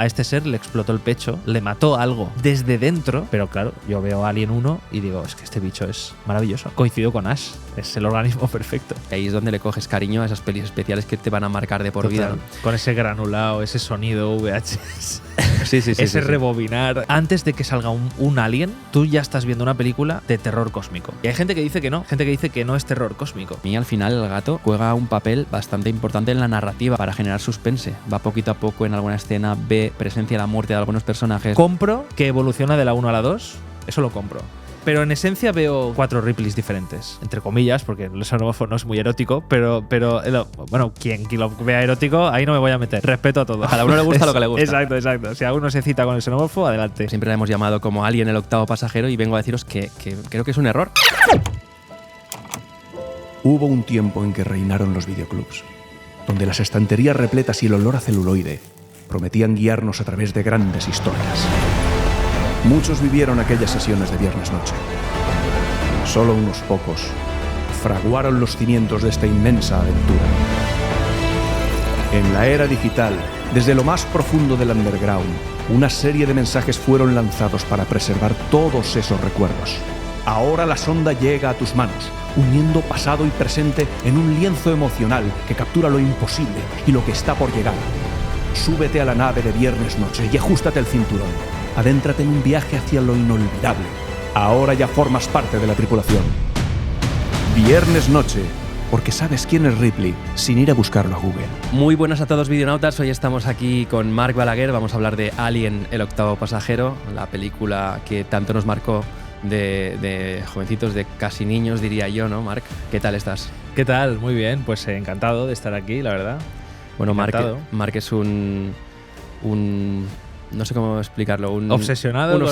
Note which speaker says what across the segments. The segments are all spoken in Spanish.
Speaker 1: a este ser le explotó el pecho, le mató algo desde dentro, pero claro, yo veo Alien 1 y digo, es que este bicho es maravilloso. Coincido con Ash, es el organismo perfecto.
Speaker 2: Ahí es donde le coges cariño a esas pelis especiales que te van a marcar de por vida, ¿no?
Speaker 1: Con ese granulado, ese sonido VHS.
Speaker 2: Sí,
Speaker 1: ese rebobinar. Antes de que salga un Alien, tú ya estás viendo una película de terror cósmico. Y hay gente que dice que no, gente que dice que no es terror cósmico.
Speaker 2: A mí al final el gato juega un papel bastante importante en la narrativa para generar suspense. Va poquito a poco en alguna escena, ve presencia de la muerte de algunos personajes.
Speaker 1: Compro que evoluciona de la 1 a la 2, eso lo compro. Pero en esencia veo 4 Ripleys diferentes, entre comillas, porque el xenomorfo no es muy erótico, pero bueno, quien lo vea erótico, ahí no me voy a meter. Respeto a todo.
Speaker 2: A cada uno le gusta lo que le gusta.
Speaker 1: Exacto. Si alguno se cita con el xenomorfo, adelante.
Speaker 2: Siempre la hemos llamado como Alien el octavo pasajero y vengo a deciros que creo que es un error.
Speaker 3: Hubo un tiempo en que reinaron los videoclubs, donde las estanterías repletas y el olor a celuloide prometían guiarnos a través de grandes historias. Muchos vivieron aquellas sesiones de viernes noche. Solo unos pocos fraguaron los cimientos de esta inmensa aventura. En la era digital, desde lo más profundo del underground, una serie de mensajes fueron lanzados para preservar todos esos recuerdos. Ahora la sonda llega a tus manos, uniendo pasado y presente en un lienzo emocional que captura lo imposible y lo que está por llegar. Súbete a la nave de viernes noche y ajústate el cinturón. Adéntrate en un viaje hacia lo inolvidable. Ahora ya formas parte de la tripulación. Viernes noche, porque sabes quién es Ripley sin ir a buscarlo a Google.
Speaker 2: Muy buenas a todos, videonautas. Hoy estamos aquí con Marc Balaguer. Vamos a hablar de Alien, el octavo pasajero, la película que tanto nos marcó de jovencitos, de casi niños, diría yo, ¿no, Marc? ¿Qué tal estás?
Speaker 1: ¿Qué tal? Muy bien, pues encantado de estar aquí, la verdad.
Speaker 2: Bueno, Marc es un no sé cómo explicarlo. Un
Speaker 1: obsesionado.
Speaker 2: Un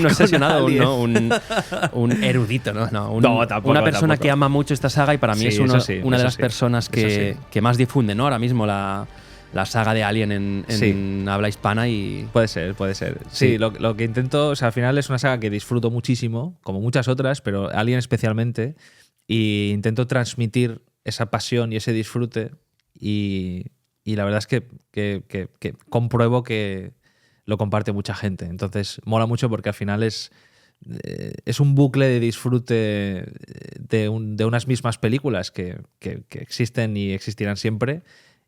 Speaker 2: obsesionado, ¿no? Un erudito, ¿no? Una persona que ama mucho esta saga y para mí es una de las personas que más difunde, ¿no? Ahora mismo la saga de Alien en habla hispana y…
Speaker 1: Puede ser. Sí, lo que intento… O sea, al final es una saga que disfruto muchísimo, como muchas otras, pero Alien especialmente, y intento transmitir esa pasión y ese disfrute y la verdad es que compruebo que lo comparte mucha gente. Entonces mola mucho porque al final es un bucle de disfrute de unas mismas películas que existen y existirán siempre,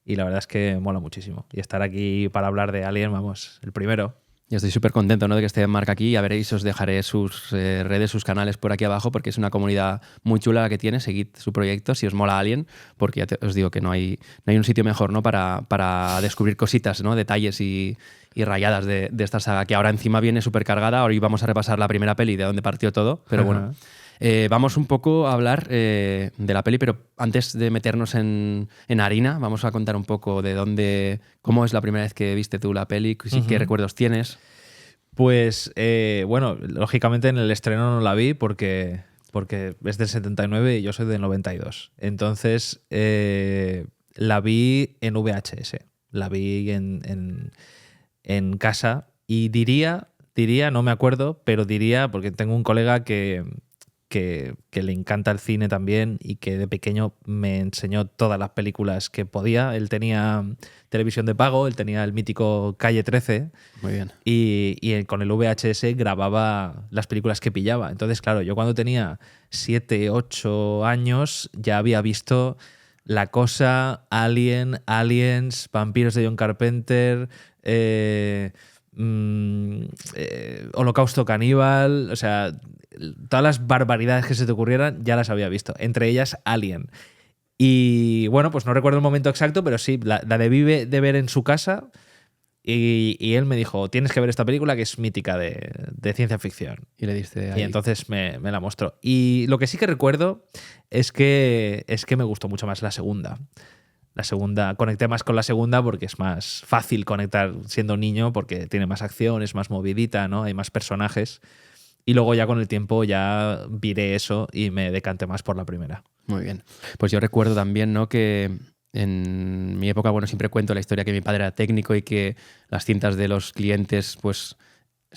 Speaker 1: y la verdad es que mola muchísimo. Y estar aquí para hablar de Alien, vamos, el primero.
Speaker 2: Yo estoy súper contento, ¿no?, de que esté Marc aquí. Ya veréis, os dejaré sus redes, sus canales por aquí abajo, porque es una comunidad muy chula la que tiene. Seguid su proyecto si os mola Alien, porque ya os digo que no hay un sitio mejor, ¿no?, para descubrir cositas, ¿no?, detalles y rayadas de esta saga, que ahora encima viene súper cargada. Hoy vamos a repasar la primera peli de donde partió todo, pero bueno. Vamos un poco a hablar de la peli, pero antes de meternos en harina, vamos a contar un poco de cómo es la primera vez que viste tú la peli, qué recuerdos tienes.
Speaker 1: Pues, bueno, lógicamente en el estreno no la vi porque es del 79 y yo soy del 92. Entonces, la vi en VHS, la vi en casa y diría, no me acuerdo, pero diría, porque tengo un colega que le encanta el cine también y que de pequeño me enseñó todas las películas que podía. Él tenía televisión de pago, él tenía el mítico Calle 13.
Speaker 2: Muy bien.
Speaker 1: Y con el VHS grababa las películas que pillaba. Entonces, claro, yo cuando tenía 7, 8 años ya había visto La Cosa, Alien, Aliens, Vampiros de John Carpenter, Holocausto Caníbal, o sea, todas las barbaridades que se te ocurrieran ya las había visto, entre ellas Alien. Y bueno, pues no recuerdo el momento exacto, pero sí, la debí de ver en su casa y él me dijo, tienes que ver esta película que es mítica de ciencia ficción.
Speaker 2: Y le diste ahí.
Speaker 1: Y entonces me la mostró. Y lo que sí que recuerdo es que me gustó mucho más la segunda. La segunda, conecté más con la segunda porque es más fácil conectar siendo niño, porque tiene más acción, es más movidita, ¿no? Hay más personajes. Y luego ya con el tiempo ya viré eso y me decanté más por la primera.
Speaker 2: Muy bien. Pues yo recuerdo también, ¿no?, que en mi época, bueno, siempre cuento la historia que mi padre era técnico y que las cintas de los clientes, pues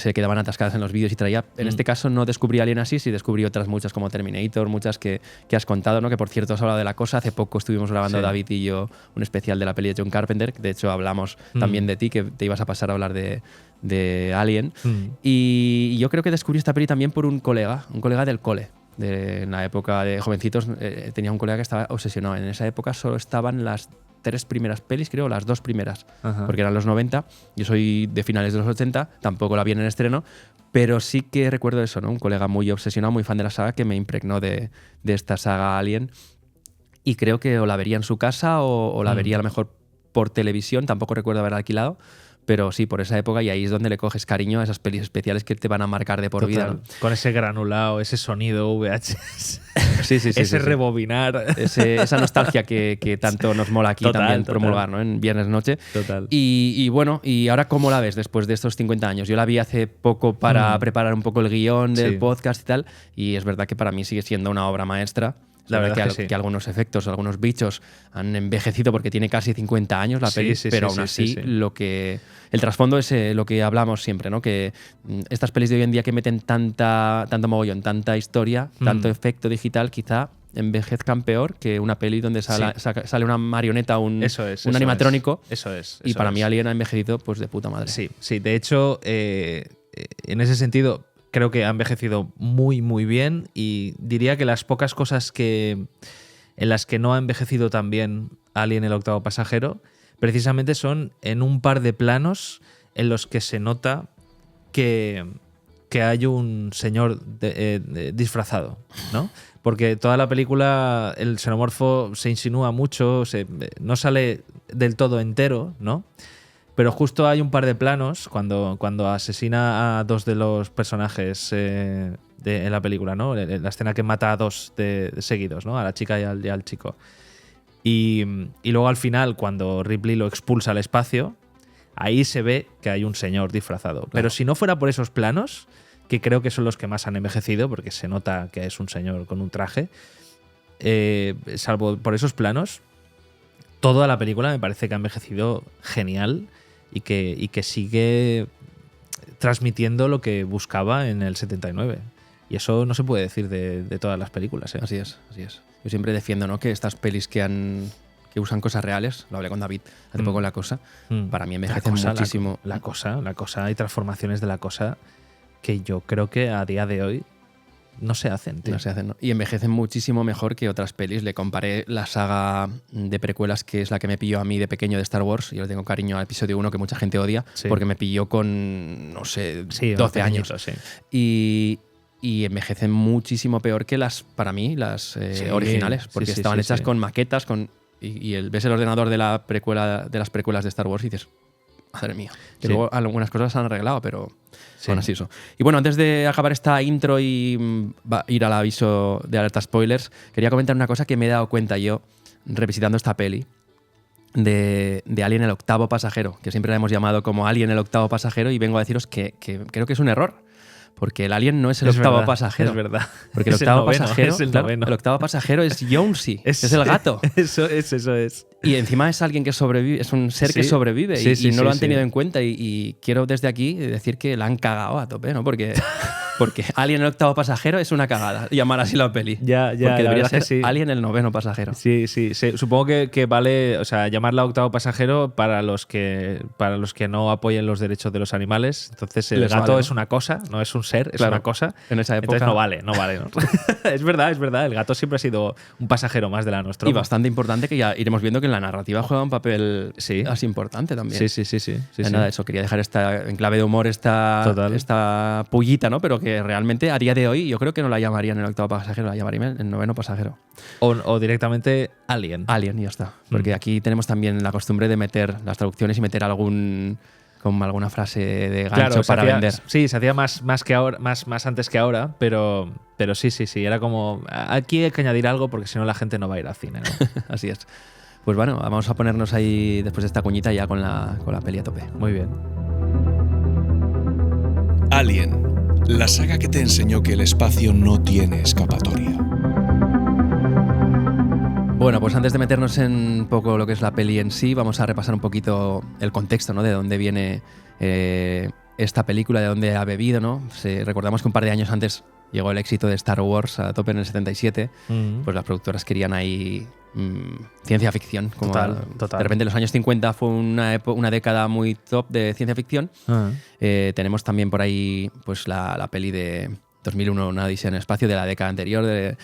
Speaker 2: se quedaban atascadas en los vídeos y traía. En este caso no descubrí Alien así, sí descubrí otras muchas como Terminator, muchas que has contado, ¿no? Que por cierto has hablado de la cosa. Hace poco estuvimos grabando David y yo un especial de la peli de John Carpenter. De hecho hablamos también de ti, que te ibas a pasar a hablar de Alien. Y yo creo que descubrí esta peli también por un colega del cole. En la época de jovencitos tenía un colega que estaba obsesionado. En esa época solo estaban las 3 primeras pelis, creo, las 2 primeras, porque eran los 90. Yo soy de finales de los 80, tampoco la vi en el estreno, pero sí que recuerdo eso, ¿no? Un colega muy obsesionado, muy fan de la saga, que me impregnó de esta saga Alien. Y creo que o la vería en su casa o la vería a lo mejor por televisión, tampoco recuerdo haberla alquilado. Pero sí, por esa época, y ahí es donde le coges cariño a esas pelis especiales que te van a marcar de por vida, ¿no?
Speaker 1: Con ese granulado, ese sonido VHS,
Speaker 2: sí,
Speaker 1: ese rebobinar.
Speaker 2: Esa nostalgia que tanto nos mola aquí también promulgar, ¿no? En Viernes Noche.
Speaker 1: Total.
Speaker 2: Y bueno, ¿y ahora cómo la ves después de estos 50 años? Yo la vi hace poco para preparar un poco el guión del podcast y tal, y es verdad que para mí sigue siendo una obra maestra. La verdad que algunos efectos, algunos bichos han envejecido porque tiene casi 50 años la peli, pero aún así el trasfondo es lo que hablamos siempre, ¿no? Que estas pelis de hoy en día que meten tanto mogollón, tanta historia, tanto efecto digital, quizá envejezcan peor que una peli donde sale una marioneta, un animatrónico.
Speaker 1: Eso es.
Speaker 2: Y para mí Alien ha envejecido pues de puta madre.
Speaker 1: Sí. De hecho, en ese sentido, creo que ha envejecido muy, muy bien, y diría que las pocas cosas en las que no ha envejecido tan bien Alien el octavo pasajero, precisamente son en un par de planos en los que se nota que hay un señor disfrazado, ¿no? Porque toda la película el xenomorfo se insinúa mucho, no sale del todo entero, ¿no? Pero justo hay un par de planos cuando asesina a 2 de los personajes en la película, ¿no? La escena que mata a 2 seguidos, ¿no? A la chica y al chico. Y luego al final, cuando Ripley lo expulsa al espacio, ahí se ve que hay un señor disfrazado. Claro. Pero si no fuera por esos planos, que creo que son los que más han envejecido, porque se nota que es un señor con un traje, salvo por esos planos, toda la película me parece que ha envejecido genial. Y que sigue transmitiendo lo que buscaba en el 79. Y eso no se puede decir de todas las películas, ¿eh?
Speaker 2: Así es. Yo siempre defiendo, ¿no?, que estas pelis que usan cosas reales, lo hablé con David hace poco en La Cosa, para mí envejecen muchísimo.
Speaker 1: La cosa, hay transformaciones de La Cosa que yo creo que a día de hoy no se hacen, tío.
Speaker 2: No se hacen, ¿no? Y envejecen muchísimo mejor que otras pelis. Le comparé la saga de precuelas, que es la que me pilló a mí de pequeño de Star Wars. Yo le tengo cariño al episodio 1, que mucha gente odia, porque me pilló con, no sé, 12 años. Sí. Y envejecen muchísimo peor que para mí, las originales, porque estaban hechas con maquetas, ves el ordenador de las precuelas de Star Wars y dices, madre mía. Que luego algunas cosas se han arreglado, pero aún así eso. Y bueno, antes de acabar esta intro y ir al aviso de alerta spoilers, quería comentar una cosa que me he dado cuenta yo revisitando esta peli de Alien el octavo pasajero, que siempre la hemos llamado como Alien el octavo pasajero, y vengo a deciros que creo que es un error. Porque el Alien no es el octavo pasajero.
Speaker 1: Es verdad.
Speaker 2: Porque el octavo pasajero, el octavo pasajero es Jonesy, es el gato.
Speaker 1: Eso es.
Speaker 2: Y encima es alguien que sobrevive, es un ser que sobrevive y no lo han tenido en cuenta. Y quiero desde aquí decir que la han cagado a tope, ¿no? Porque Alien el octavo pasajero es una cagada llamar así la peli.
Speaker 1: Ya,
Speaker 2: porque debería ser Alien el noveno pasajero.
Speaker 1: Sí. Supongo que vale, o sea, llamarla octavo pasajero para los que no apoyen los derechos de los animales. Entonces el gato es una cosa, no es un ser, es una cosa.
Speaker 2: En esa época.
Speaker 1: Entonces no vale. ¿no? Es verdad. El gato siempre ha sido un pasajero más de la Nostromo.
Speaker 2: Y bastante importante, que ya iremos viendo que en la narrativa juega un papel así importante también.
Speaker 1: Sí.
Speaker 2: Nada, eso, quería dejar en clave de humor esta pullita, ¿no? Pero que realmente a día de hoy yo creo que no la llamarían el octavo pasajero, la llamarían el noveno pasajero.
Speaker 1: O directamente Alien.
Speaker 2: Alien, y ya está. Porque aquí tenemos también la costumbre de meter las traducciones y meter alguna frase de gancho para vender.
Speaker 1: Sí, se hacía más que ahora, más antes que ahora, pero sí. Era como, aquí hay que añadir algo porque si no la gente no va a ir al cine, ¿no?
Speaker 2: Así es. Pues bueno, vamos a ponernos ahí después de esta cuñita ya con la peli a tope.
Speaker 1: Muy bien.
Speaker 3: Alien, la saga que te enseñó que el espacio no tiene escapatoria.
Speaker 2: Bueno, pues antes de meternos en un poco lo que es la peli en sí, vamos a repasar un poquito el contexto, ¿no? De dónde viene esta película, de dónde ha bebido, ¿no? Recordamos que un par de años antes llegó el éxito de Star Wars a tope en el 77, pues las productoras querían ahí ciencia ficción. Como
Speaker 1: Total.
Speaker 2: De repente los años 50 fue una década muy top de ciencia ficción. Tenemos también por ahí pues la peli de 2001, Una odisea en el espacio, de la década anterior, del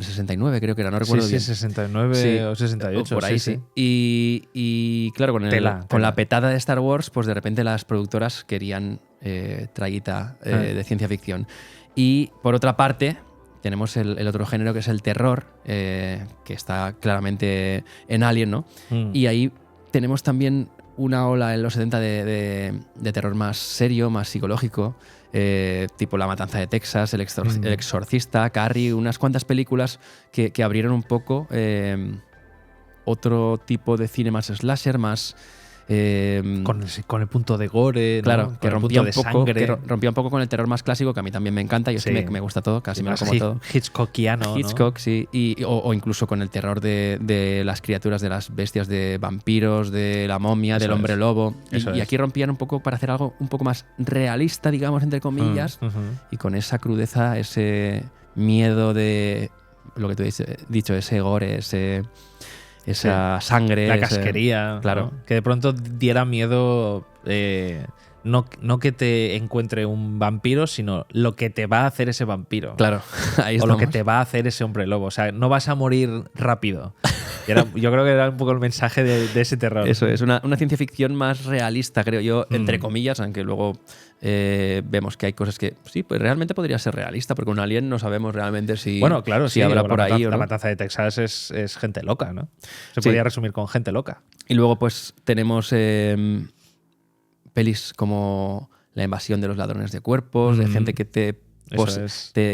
Speaker 2: 69 creo que era, no recuerdo bien.
Speaker 1: 69 o 68.
Speaker 2: Por ahí sí. Y claro, con la petada de Star Wars, pues de repente las productoras querían traguita de ciencia ficción. Y por otra parte, tenemos el otro género que es el terror, que está claramente en Alien, ¿no? Y ahí tenemos también una ola en los 70 de terror más serio, más psicológico, tipo La matanza de Texas, El exorcista, Carrie, unas cuantas películas que abrieron un poco otro tipo de cine más slasher, más...
Speaker 1: con el punto de gore,
Speaker 2: claro,
Speaker 1: ¿no?
Speaker 2: que rompía un poco con el terror más clásico, que a mí también me encanta. Yo sí me gusta todo, casi me lo como todo.
Speaker 1: Hitchcockiano,
Speaker 2: Hitchcock,
Speaker 1: ¿no?
Speaker 2: sí. O incluso con el terror de las criaturas, de las bestias, de vampiros, de la momia, del hombre lobo. Y aquí rompían un poco para hacer algo un poco más realista, digamos, entre comillas, y con esa crudeza, ese miedo de lo que tú has dicho, ese gore, esa sangre.
Speaker 1: La casquería.
Speaker 2: Claro.
Speaker 1: ¿no? Que de pronto diera miedo, no que te encuentre un vampiro, sino lo que te va a hacer ese vampiro.
Speaker 2: Claro, ahí estamos.
Speaker 1: O lo que te va a hacer ese hombre lobo. O sea, no vas a morir rápido. Yo creo que era un poco el mensaje de ese terror.
Speaker 2: Eso es, una ciencia ficción más realista, creo yo, entre comillas, aunque luego vemos que hay cosas que sí, pues realmente podría ser realista, porque un alien no sabemos realmente si,
Speaker 1: bueno, claro,
Speaker 2: si habrá por ahí o no.
Speaker 1: La matanza de Texas es gente loca, ¿no? Se podría resumir con gente loca.
Speaker 2: Y luego pues tenemos pelis como La invasión de los ladrones de cuerpos, de gente que te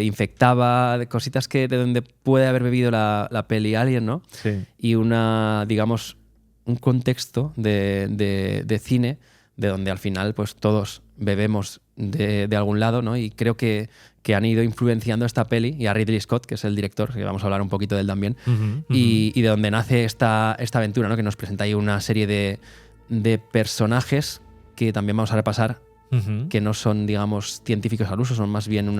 Speaker 2: infectaba, de cositas de donde puede haber bebido la peli Alien, ¿no?
Speaker 1: Sí.
Speaker 2: Y digamos, un contexto de cine de donde al final pues todos bebemos de algún lado, ¿no? Y creo que han ido influenciando esta peli, y a Ridley Scott, que es el director, que vamos a hablar un poquito de él también, y de donde nace esta aventura, ¿no? Que nos presenta ahí una serie de personajes que también vamos a repasar, que no son, digamos, científicos al uso, son más bien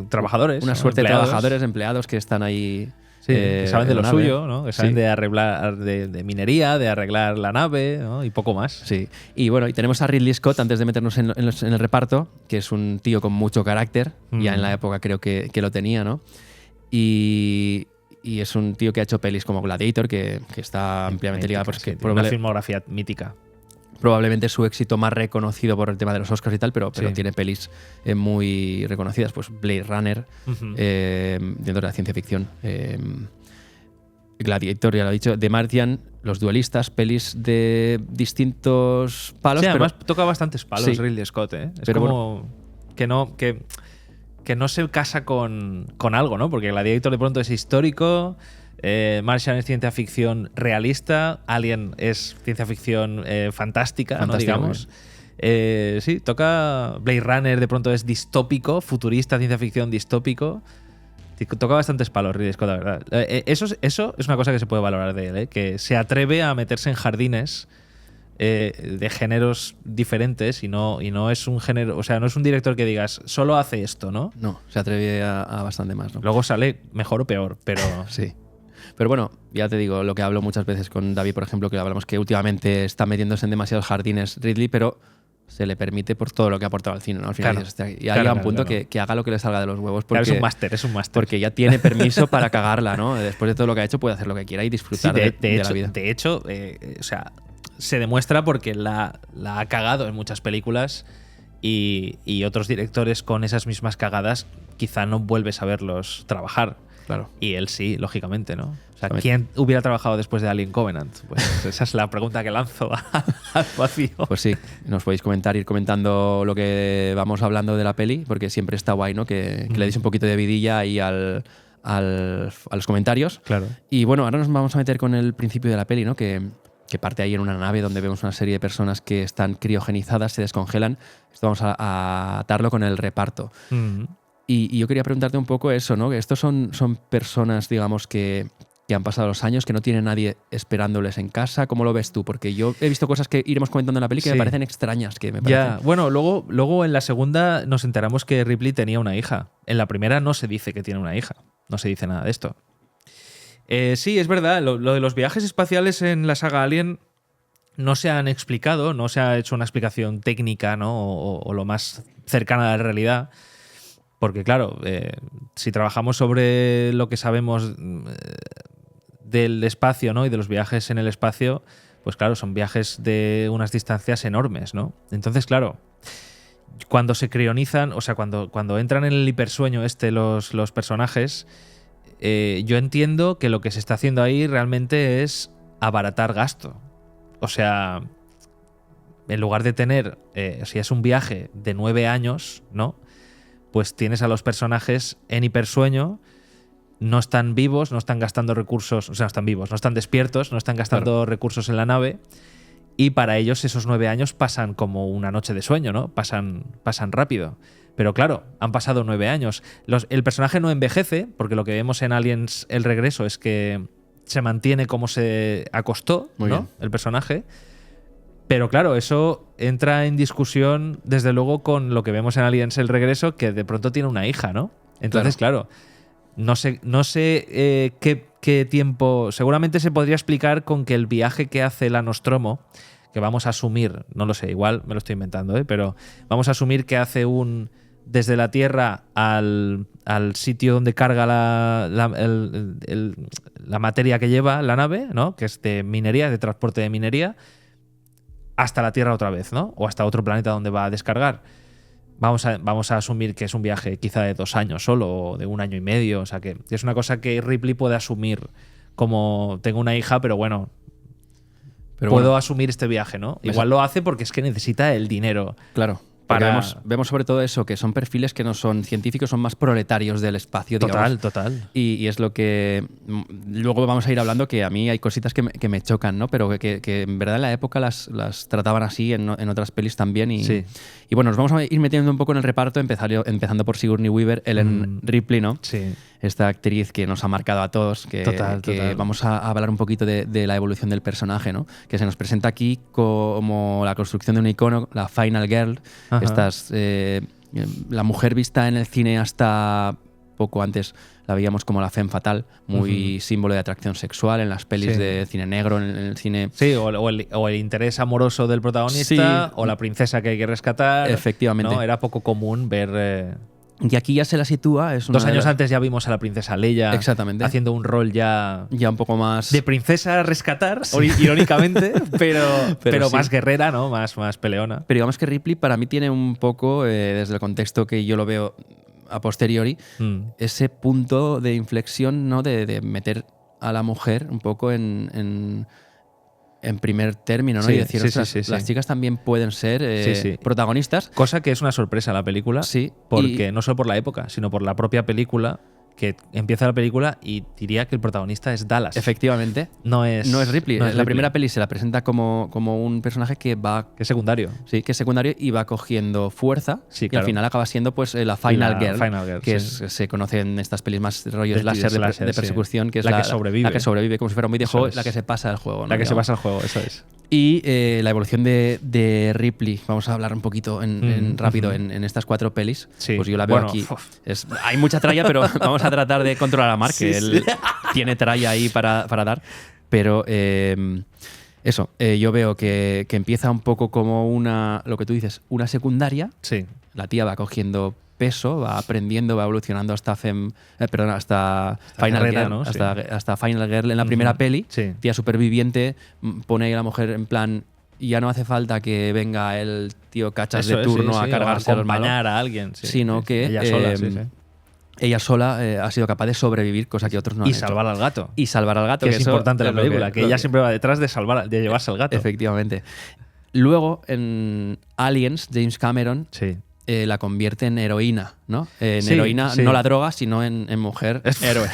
Speaker 1: trabajadores.
Speaker 2: Una suerte de trabajadores, empleados que están ahí.
Speaker 1: Que saben de lo
Speaker 2: nave.
Speaker 1: suyo, ¿no? Que saben de arreglar, de minería, de arreglar la nave, ¿no? Y poco más.
Speaker 2: Sí. Y bueno, y tenemos a Ridley Scott, antes de meternos en el reparto, que es un tío con mucho carácter, ya en la época creo que lo tenía, ¿no? Y es un tío que ha hecho pelis como Gladiator, que está ampliamente ligada, porque
Speaker 1: una filmografía mítica.
Speaker 2: Probablemente su éxito más reconocido por el tema de los Oscars y tal, pero tiene pelis muy reconocidas, pues Blade Runner, dentro de la ciencia ficción, Gladiator, ya lo he dicho, The Martian, Los duelistas, pelis de distintos palos.
Speaker 1: Sí, además toca bastantes palos Ridley Scott, ¿eh? Es
Speaker 2: pero
Speaker 1: como que no se casa con algo, ¿no? Porque Gladiator de pronto es histórico, Martian es ciencia ficción realista, Alien es ciencia ficción fantástica, ¿no? Digamos. Sí, toca Blade Runner, de pronto es distópico, futurista, ciencia ficción distópico. Toca bastantes palos Ridley Scott, la verdad. Eso es una cosa que se puede valorar de él, que se atreve a meterse en jardines de géneros diferentes y no es un género, o sea, no es un director que digas solo hace esto, ¿no?
Speaker 2: No, se atreve a bastante más, ¿no?
Speaker 1: Luego sale mejor o peor, pero
Speaker 2: sí. Pero bueno, ya te digo, lo que hablo muchas veces con David, por ejemplo, que hablamos que últimamente está metiéndose en demasiados jardines Ridley, pero se le permite por todo lo que ha aportado al cine, ¿no? Al final y hay un punto que haga lo que le salga de los huevos. Porque,
Speaker 1: claro, es un máster.
Speaker 2: Porque ya tiene permiso para cagarla, ¿no? Después de todo lo que ha hecho puede hacer lo que quiera y disfrutar de la vida.
Speaker 1: De hecho, o sea, se demuestra porque la ha cagado en muchas películas y otros directores con esas mismas cagadas quizá no vuelves a verlos trabajar.
Speaker 2: Claro.
Speaker 1: Y él sí, lógicamente, ¿no? O sea, ¿quién hubiera trabajado después de Alien Covenant? Pues esa es la pregunta que lanzo al vacío.
Speaker 2: Pues sí, nos podéis ir comentando lo que vamos hablando de la peli, porque siempre está guay, ¿no? Que le deis un poquito de vidilla ahí a los comentarios.
Speaker 1: Claro.
Speaker 2: Y bueno, ahora nos vamos a meter con el principio de la peli, ¿no? Que parte ahí en una nave donde vemos una serie de personas que están criogenizadas, se descongelan. Esto vamos a atarlo con el reparto. Y yo quería preguntarte un poco eso, ¿no? Que estos son personas, digamos, que que han pasado los años, que no tiene nadie esperándoles en casa. ¿Cómo lo ves tú? Porque yo he visto cosas que iremos comentando en la peli que me parecen extrañas. Que me parecen...
Speaker 1: Ya, bueno, luego en la segunda nos enteramos que Ripley tenía una hija. En la primera no se dice que tiene una hija. No se dice nada de esto. Sí, es verdad. Lo de los viajes espaciales en la saga Alien no se han explicado, no se ha hecho una explicación técnica, ¿no? O lo más cercana a la realidad. Porque, claro, si trabajamos sobre lo que sabemos del espacio, ¿no? Y de los viajes en el espacio, pues claro, son viajes de unas distancias enormes, ¿no? Entonces, claro, cuando se crionizan, o sea, cuando entran en el hipersueño los personajes, yo entiendo que lo que se está haciendo ahí realmente es abaratar gasto. O sea, en lugar de tener, si es un viaje de 9 años, ¿no? Pues tienes a los personajes en hipersueño, no están vivos, no están gastando recursos, o sea, no están vivos, no están despiertos, no están gastando recursos en la nave, y para ellos esos 9 años pasan como una noche de sueño, ¿no? Pasan rápido. Pero claro, han pasado 9 años. El personaje no envejece, porque lo que vemos en Aliens El Regreso es que se mantiene como se acostó, ¿no? El personaje. Pero claro, eso entra en discusión, desde luego, con lo que vemos en Aliens El Regreso, que de pronto tiene una hija, ¿no? Entonces, claro, no sé qué tiempo... Seguramente se podría explicar con que el viaje que hace la Nostromo, que vamos a asumir, no lo sé, igual me lo estoy inventando, pero vamos a asumir que hace desde la Tierra al sitio donde carga la materia que lleva la nave, ¿no? Que es de minería, de transporte de minería, hasta la Tierra otra vez, ¿no? O hasta otro planeta donde va a descargar. Vamos a asumir que es un viaje quizá de 2 años solo, o de 1 año y medio. O sea, que es una cosa que Ripley puede asumir como tengo una hija, pero bueno, puedo asumir este viaje, ¿no? Igual lo hace porque es que necesita el dinero.
Speaker 2: Claro. Vemos sobre todo eso, que son perfiles que no son científicos, son más proletarios del espacio, digamos.
Speaker 1: Total.
Speaker 2: Y es lo que luego vamos a ir hablando, que a mí hay cositas que me chocan, ¿no? Pero que en verdad en la época las trataban así, en otras pelis también. Y bueno, nos vamos a ir metiendo un poco en el reparto, empezando por Sigourney Weaver, Ellen Ripley, ¿no? Sí. Esta actriz que nos ha marcado a todos, que vamos a hablar un poquito de la evolución del personaje, ¿no? Que se nos presenta aquí como la construcción de un icono, la Final Girl. La mujer vista en el cine hasta poco antes la veíamos como la femme fatale, muy símbolo de atracción sexual en las pelis de cine negro, en el cine...
Speaker 1: Sí, o el interés amoroso del protagonista, o la princesa que hay que rescatar.
Speaker 2: Efectivamente.
Speaker 1: ¿No? Era poco común ver...
Speaker 2: Y aquí ya se la sitúa.
Speaker 1: 2 años antes ya vimos a la princesa Leia haciendo un rol ya
Speaker 2: un poco más...
Speaker 1: de princesa a rescatar, irónicamente, pero más guerrera, ¿no? Más peleona.
Speaker 2: Pero digamos que Ripley para mí tiene un poco, desde el contexto que yo lo veo a posteriori, ese punto de inflexión, ¿no? De meter a la mujer un poco en primer término, ¿no? Y decir, las chicas también pueden ser protagonistas.
Speaker 1: Cosa que es una sorpresa en la película, porque no solo por la época, sino por la propia película, que empieza la película y diría que el protagonista es Dallas.
Speaker 2: Efectivamente.
Speaker 1: No es
Speaker 2: Ripley. La primera peli se la presenta como un personaje que va...
Speaker 1: Que es secundario.
Speaker 2: Sí, que es secundario y va cogiendo fuerza. Sí, claro. Y al final acaba siendo pues la Final Girl, que se conoce en estas pelis más rollos láser de persecución, que es
Speaker 1: la que sobrevive.
Speaker 2: La que sobrevive, como si fuera un videojuego, la que se pasa el juego, ¿no?
Speaker 1: La que se pasa el juego, eso es.
Speaker 2: Y la evolución de Ripley, vamos a hablar un poquito rápido en estas 4 pelis. Sí. Pues yo la veo aquí. Hay mucha tralla, pero vamos a tratar de controlar a Mark, que él tiene tralla ahí para dar. Pero yo veo que empieza un poco como lo que tú dices, una secundaria.
Speaker 1: Sí.
Speaker 2: La tía va cogiendo peso, va aprendiendo, va evolucionando hasta Final Girl, ¿no? hasta Final Girl en la primera peli. Sí. Tía superviviente, pone ahí a la mujer en plan, ya no hace falta que venga el tío cachas de turno a cargarse
Speaker 1: a acompañar a alguien,
Speaker 2: sino que ella sola ha sido capaz de sobrevivir, cosa que otros no han hecho.
Speaker 1: Y salvar al gato.
Speaker 2: Que
Speaker 1: es importante en la película, que ella siempre va detrás de llevarse al gato.
Speaker 2: Efectivamente. Luego, en Aliens, James Cameron la convierte en heroína, ¿no? En
Speaker 1: Sí,
Speaker 2: heroína,
Speaker 1: sí.
Speaker 2: no la droga, sino en mujer héroe.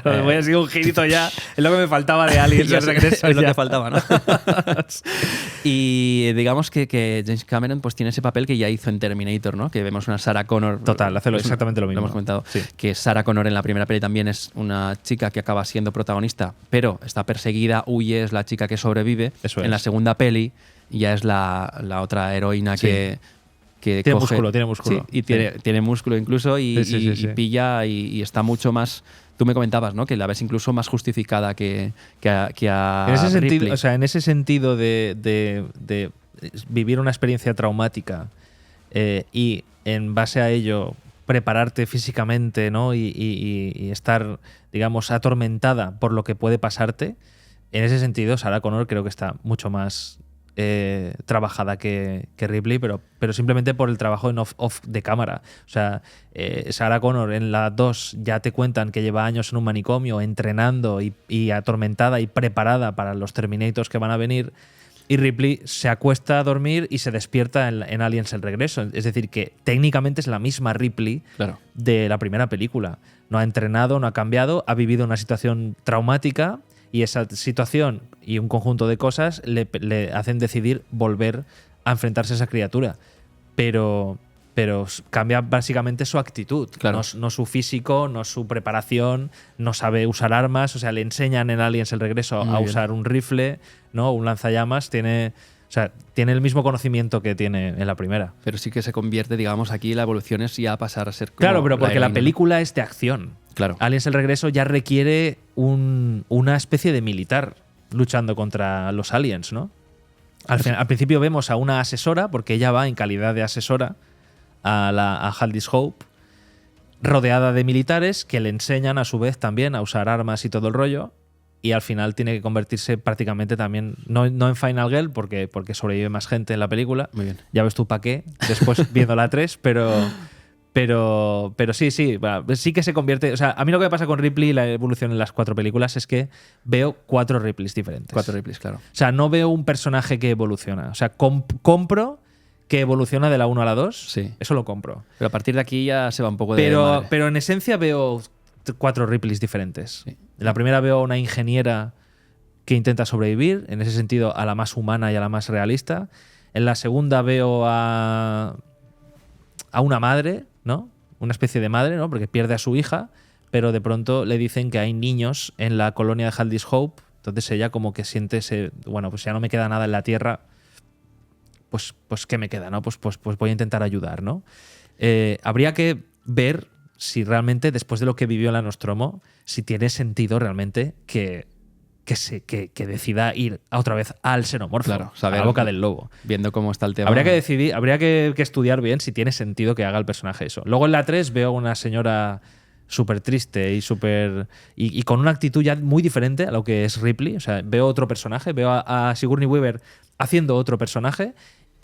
Speaker 1: Claro, voy a seguir un girito ya. Es lo que me faltaba de Aliens
Speaker 2: Ya
Speaker 1: el
Speaker 2: sé,
Speaker 1: regreso.
Speaker 2: es lo
Speaker 1: ya.
Speaker 2: que faltaba, ¿no? Y digamos que James Cameron pues tiene ese papel que ya hizo en Terminator, ¿no? Que vemos una Sarah Connor.
Speaker 1: Total, hace
Speaker 2: es
Speaker 1: exactamente lo mismo.
Speaker 2: Lo hemos comentado.
Speaker 1: Sí.
Speaker 2: Que Sarah Connor en la primera peli también es una chica que acaba siendo protagonista, pero está perseguida, huye, es la chica que sobrevive.
Speaker 1: Eso
Speaker 2: en
Speaker 1: es.
Speaker 2: la segunda peli ya es la otra heroína
Speaker 1: Sí.
Speaker 2: que
Speaker 1: Tiene
Speaker 2: coge-
Speaker 1: músculo, tiene músculo.
Speaker 2: Sí, y tiene músculo incluso y,
Speaker 1: Sí, sí, sí,
Speaker 2: y
Speaker 1: sí.
Speaker 2: pilla y está mucho más. Tú me comentabas, ¿no? Que la ves incluso más justificada que a
Speaker 1: En ese sentido,
Speaker 2: Ripley.
Speaker 1: o sea, en ese sentido de vivir una experiencia traumática y en base a ello prepararte físicamente, ¿no? y estar, digamos, atormentada por lo que puede pasarte, en ese sentido Sarah Connor creo que está mucho más trabajada que Ripley, pero simplemente por el trabajo en off de cámara. O sea, Sarah Connor en la 2 ya te cuentan que lleva años en un manicomio entrenando y atormentada y preparada para los Terminators que van a venir, y Ripley se acuesta a dormir y se despierta en Aliens el regreso. Es decir, que técnicamente es la misma Ripley
Speaker 2: Claro.
Speaker 1: de la primera película. No ha entrenado, no ha cambiado, ha vivido una situación traumática y esa situación y un conjunto de cosas le hacen decidir volver a enfrentarse a esa criatura. Pero cambia básicamente su actitud,
Speaker 2: Claro.
Speaker 1: no su físico, no su preparación, no sabe usar armas, o sea, le enseñan en Aliens el regreso
Speaker 2: Muy
Speaker 1: a
Speaker 2: bien.
Speaker 1: usar un rifle, ¿no? Un lanzallamas, tiene el mismo conocimiento que tiene en la primera.
Speaker 2: Pero sí que se convierte, digamos, aquí la evolución es ya pasar a ser como
Speaker 1: Claro, pero porque la
Speaker 2: heroína,
Speaker 1: película es de acción.
Speaker 2: ¿no? Claro.
Speaker 1: Aliens el regreso ya requiere una especie de militar luchando contra los aliens, ¿no? Al principio vemos a una asesora, porque ella va en calidad de asesora a Haldis Hope, rodeada de militares que le enseñan a su vez también a usar armas y todo el rollo, y al final tiene que convertirse prácticamente también, no en Final Girl, porque sobrevive más gente en la película.
Speaker 2: Muy bien.
Speaker 1: Ya ves tú para qué, después viendo la 3, pero sí que se convierte. O sea, a mí lo que me pasa con Ripley y la evolución en las 4 películas es que veo 4 Ripleys diferentes.
Speaker 2: 4 Ripleys, claro.
Speaker 1: O sea, no veo un personaje que evoluciona. O sea, compro que evoluciona de la 1 a la 2.
Speaker 2: Sí.
Speaker 1: Eso lo compro.
Speaker 2: Pero a partir de aquí ya se va un poco de
Speaker 1: Pero,
Speaker 2: madre.
Speaker 1: pero en esencia veo 4 Ripleys diferentes.
Speaker 2: Sí.
Speaker 1: En la primera veo a una ingeniera que intenta sobrevivir, en ese sentido a la más humana y a la más realista. En la segunda veo a una madre, ¿no? Una especie de madre, ¿no? Porque pierde a su hija, pero de pronto le dicen que hay niños en la colonia de Haldis Hope. Entonces ella como que siente bueno, pues ya no me queda nada en la Tierra, pues ¿qué me queda, no? Pues voy a intentar ayudar, ¿no? Habría que ver si realmente, después de lo que vivió la Nostromo, si tiene sentido realmente que decida ir otra vez al xenomorfo,
Speaker 2: Claro,
Speaker 1: a
Speaker 2: saber-
Speaker 1: la boca del lobo.
Speaker 2: Viendo cómo está el tema.
Speaker 1: Habría que decidir, habría que estudiar bien si tiene sentido que haga el personaje eso. Luego en la 3 veo una señora súper triste y con una actitud ya muy diferente a lo que es Ripley. O sea, veo otro personaje, veo a Sigourney Weaver haciendo otro personaje,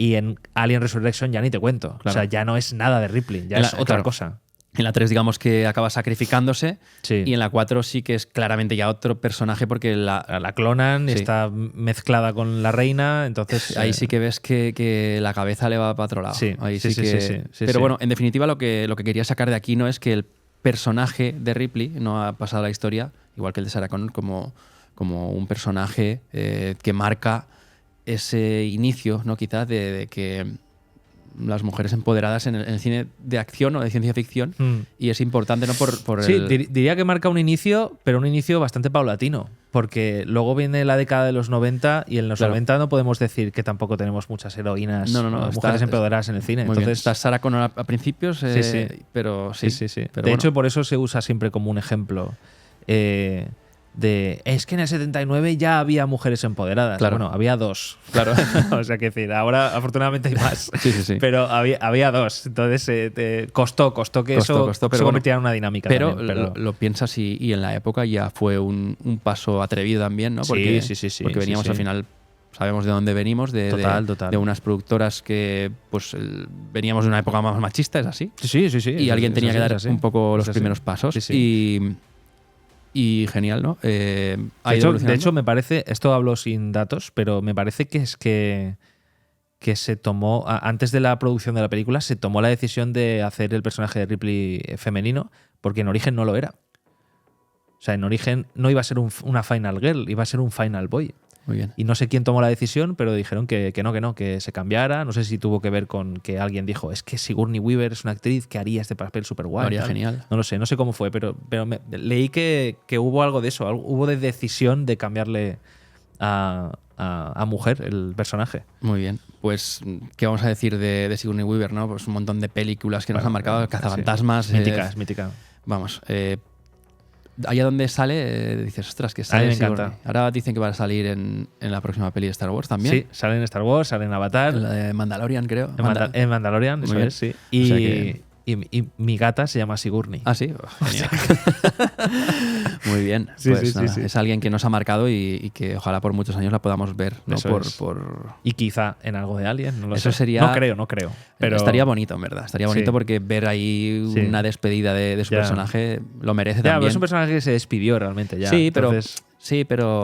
Speaker 1: y en Alien Resurrection ya ni te cuento.
Speaker 2: Claro.
Speaker 1: O sea, ya no es nada de Ripley, ya
Speaker 2: En la-
Speaker 1: es otra
Speaker 2: claro.
Speaker 1: cosa.
Speaker 2: En la 3, digamos que acaba sacrificándose.
Speaker 1: Sí.
Speaker 2: Y en la 4 sí que es claramente ya otro personaje porque
Speaker 1: La clonan,
Speaker 2: Sí.
Speaker 1: está mezclada con la reina, entonces
Speaker 2: ahí sí que ves que la cabeza le va para otro lado.
Speaker 1: Sí,
Speaker 2: Ahí
Speaker 1: sí,
Speaker 2: sí
Speaker 1: sí,
Speaker 2: que...
Speaker 1: sí, sí,
Speaker 2: Pero
Speaker 1: sí.
Speaker 2: bueno, en definitiva lo que quería sacar de aquí no es que el personaje de Ripley no ha pasado a la historia, igual que el de Sarah Connor, como un personaje que marca ese inicio, ¿no? Quizás de que las mujeres empoderadas en el cine de acción o de ciencia ficción, y es importante, ¿no? Por
Speaker 1: Sí,
Speaker 2: el...
Speaker 1: diría que marca un inicio, pero un inicio bastante paulatino, porque luego viene la década de los 90 y en los
Speaker 2: Claro.
Speaker 1: 90 no podemos decir que tampoco tenemos muchas heroínas
Speaker 2: No,
Speaker 1: o
Speaker 2: está-
Speaker 1: mujeres empoderadas en el cine.
Speaker 2: Muy bien.
Speaker 1: Entonces,
Speaker 2: Está Sarah Connor a principios,
Speaker 1: Sí, sí.
Speaker 2: pero
Speaker 1: sí,
Speaker 2: sí.
Speaker 1: sí, sí.
Speaker 2: Pero
Speaker 1: De
Speaker 2: bueno.
Speaker 1: hecho, por eso se usa siempre como un ejemplo es que en el 79 ya había mujeres empoderadas.
Speaker 2: Claro.
Speaker 1: Bueno, había 2.
Speaker 2: Claro.
Speaker 1: O sea, que decir, ahora afortunadamente hay más.
Speaker 2: Sí, sí, sí.
Speaker 1: Pero había 2. Entonces costó que eso
Speaker 2: Costó, pero
Speaker 1: se
Speaker 2: bueno.
Speaker 1: convirtiera en una dinámica.
Speaker 2: Pero,
Speaker 1: también,
Speaker 2: lo piensas y en la época ya fue un paso atrevido también, ¿no?
Speaker 1: Sí,
Speaker 2: Porque,
Speaker 1: sí,
Speaker 2: porque veníamos
Speaker 1: sí.
Speaker 2: al final, sabemos de dónde venimos,
Speaker 1: Total.
Speaker 2: de unas productoras que pues veníamos de una época más machista, es así.
Speaker 1: Sí.
Speaker 2: Y alguien tenía que dar
Speaker 1: así.
Speaker 2: un poco los
Speaker 1: Es así.
Speaker 2: primeros pasos.
Speaker 1: Sí, sí.
Speaker 2: Y genial, ¿no? Ha
Speaker 1: De
Speaker 2: ido
Speaker 1: hecho,
Speaker 2: evolucionando.
Speaker 1: me parece, esto hablo sin datos, pero me parece que que se tomó, antes de la producción de la película, se tomó la decisión de hacer el personaje de Ripley femenino, porque en origen no lo era. O sea, en origen no iba a ser una Final Girl, iba a ser un Final Boy.
Speaker 2: Muy bien.
Speaker 1: Y no sé quién tomó la decisión, pero dijeron que no, que se cambiara. No sé si tuvo que ver con que alguien dijo, es que Sigourney Weaver es una actriz que haría este papel súper guay.
Speaker 2: Haría genial.
Speaker 1: No lo sé, no sé cómo fue, pero leí que hubo algo de eso, hubo de decisión de cambiarle a mujer el personaje.
Speaker 2: Muy bien. Pues, ¿qué vamos a decir de Sigourney Weaver, no? Pues un montón de películas que nos han marcado, Cazafantasmas.
Speaker 1: Sí. Es mítica.
Speaker 2: Vamos, allá donde sale, dices, ostras, que sale.
Speaker 1: A mí me
Speaker 2: Sigourney.
Speaker 1: encanta.
Speaker 2: Ahora dicen que va a salir en la próxima peli de Star Wars también.
Speaker 1: Sí, sale en Star Wars, sale en Avatar.
Speaker 2: En la de Mandalorian, creo.
Speaker 1: En Mandalorian,
Speaker 2: Muy
Speaker 1: eso
Speaker 2: bien.
Speaker 1: es, sí.
Speaker 2: O sea que-
Speaker 1: Y mi gata se llama Sigourney.
Speaker 2: Ah, sí. Oh, genial. Muy bien.
Speaker 1: Sí,
Speaker 2: Pues
Speaker 1: sí,
Speaker 2: nada,
Speaker 1: sí.
Speaker 2: es alguien que nos ha marcado y que ojalá por muchos años la podamos ver, ¿no?
Speaker 1: Eso es.
Speaker 2: por...
Speaker 1: Y quizá en algo de Alien, no lo
Speaker 2: Eso
Speaker 1: sé.
Speaker 2: sería-
Speaker 1: No creo. Pero
Speaker 2: Estaría bonito, en verdad. Estaría bonito
Speaker 1: Sí.
Speaker 2: porque ver ahí
Speaker 1: Sí.
Speaker 2: una despedida de su
Speaker 1: Ya.
Speaker 2: personaje lo merece
Speaker 1: Ya, pero
Speaker 2: también.
Speaker 1: es un personaje que se despidió realmente ya.
Speaker 2: Sí, pero
Speaker 1: Entonces,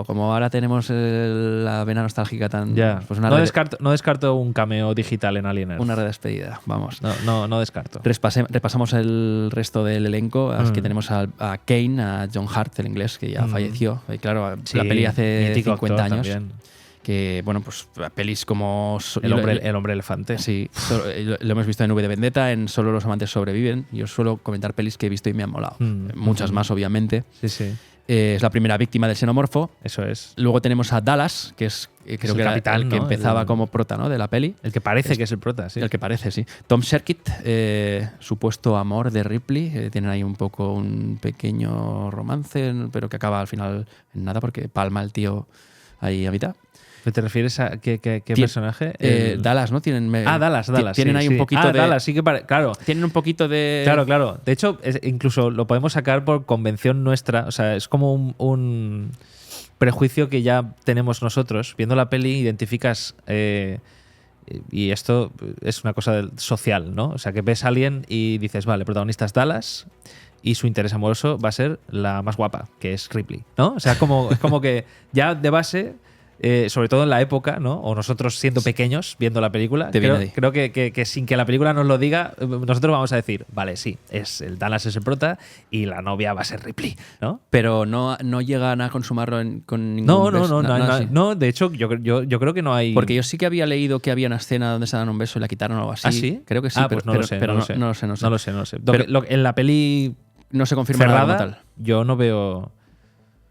Speaker 2: como ahora tenemos la vena nostálgica tan...
Speaker 1: ya.
Speaker 2: Pues
Speaker 1: no descarto un cameo digital en Alien Earth.
Speaker 2: una redespedida, vamos.
Speaker 1: No descarto.
Speaker 2: Repasamos el resto del elenco. Aquí
Speaker 1: Mm.
Speaker 2: tenemos a Kane, a John Hart, el inglés, que ya falleció. Y claro,
Speaker 1: Sí,
Speaker 2: la peli hace
Speaker 1: mítico
Speaker 2: 50
Speaker 1: actor
Speaker 2: años.
Speaker 1: también.
Speaker 2: Que, bueno, pues pelis como...
Speaker 1: El hombre elefante.
Speaker 2: Sí, lo hemos visto en V de Vendetta, en Solo los amantes sobreviven. Yo suelo comentar pelis que he visto y me han molado. Muchas más, obviamente.
Speaker 1: Sí.
Speaker 2: Es la primera víctima del xenomorfo.
Speaker 1: Eso es.
Speaker 2: Luego tenemos a Dallas, que es creo
Speaker 1: el
Speaker 2: que era
Speaker 1: capitán,
Speaker 2: el que
Speaker 1: ¿no?
Speaker 2: empezaba
Speaker 1: El-
Speaker 2: como prota, ¿no? de la peli.
Speaker 1: El que parece que es el prota, sí.
Speaker 2: El que parece, sí. Tom Skerritt, supuesto amor de Ripley. Tienen ahí un poco un pequeño romance, pero que acaba al final en nada porque palma el tío ahí a mitad.
Speaker 1: ¿Te refieres a qué personaje?
Speaker 2: Dallas, ¿no? Tienen,
Speaker 1: Dallas.
Speaker 2: Tienen
Speaker 1: sí,
Speaker 2: ahí
Speaker 1: sí.
Speaker 2: un poquito de...
Speaker 1: Dallas, sí que claro.
Speaker 2: Tienen un poquito de...
Speaker 1: Claro. De hecho, incluso lo podemos sacar por convención nuestra. O sea, es como un prejuicio que ya tenemos nosotros. Viendo la peli, identificas. Y esto es una cosa social, ¿no? O sea, que ves a alguien y dices, vale, protagonista es Dallas y su interés amoroso va a ser la más guapa, que es Ripley, ¿no? O sea, es como que ya de base. Sobre todo en la época, ¿no? O nosotros siendo pequeños viendo la película,
Speaker 2: Te viene ahí.
Speaker 1: creo que sin que la película nos lo diga, nosotros vamos a decir, vale, sí, el Dallas es el prota y la novia va a ser Ripley, ¿no?
Speaker 2: Pero no llegan a consumarlo con ningún beso. Sí.
Speaker 1: No, de hecho, yo creo que no hay.
Speaker 2: Porque yo sí que había leído que había una escena donde se dan un beso y la quitaron o algo así.
Speaker 1: ¿Ah, sí?
Speaker 2: Creo que sí, pero,
Speaker 1: pues no lo sé.
Speaker 2: pero
Speaker 1: No
Speaker 2: lo sé.
Speaker 1: No lo sé.
Speaker 2: Pero-
Speaker 1: En la peli
Speaker 2: No se confirma nada como
Speaker 1: cerrada,
Speaker 2: tal.
Speaker 1: yo no veo.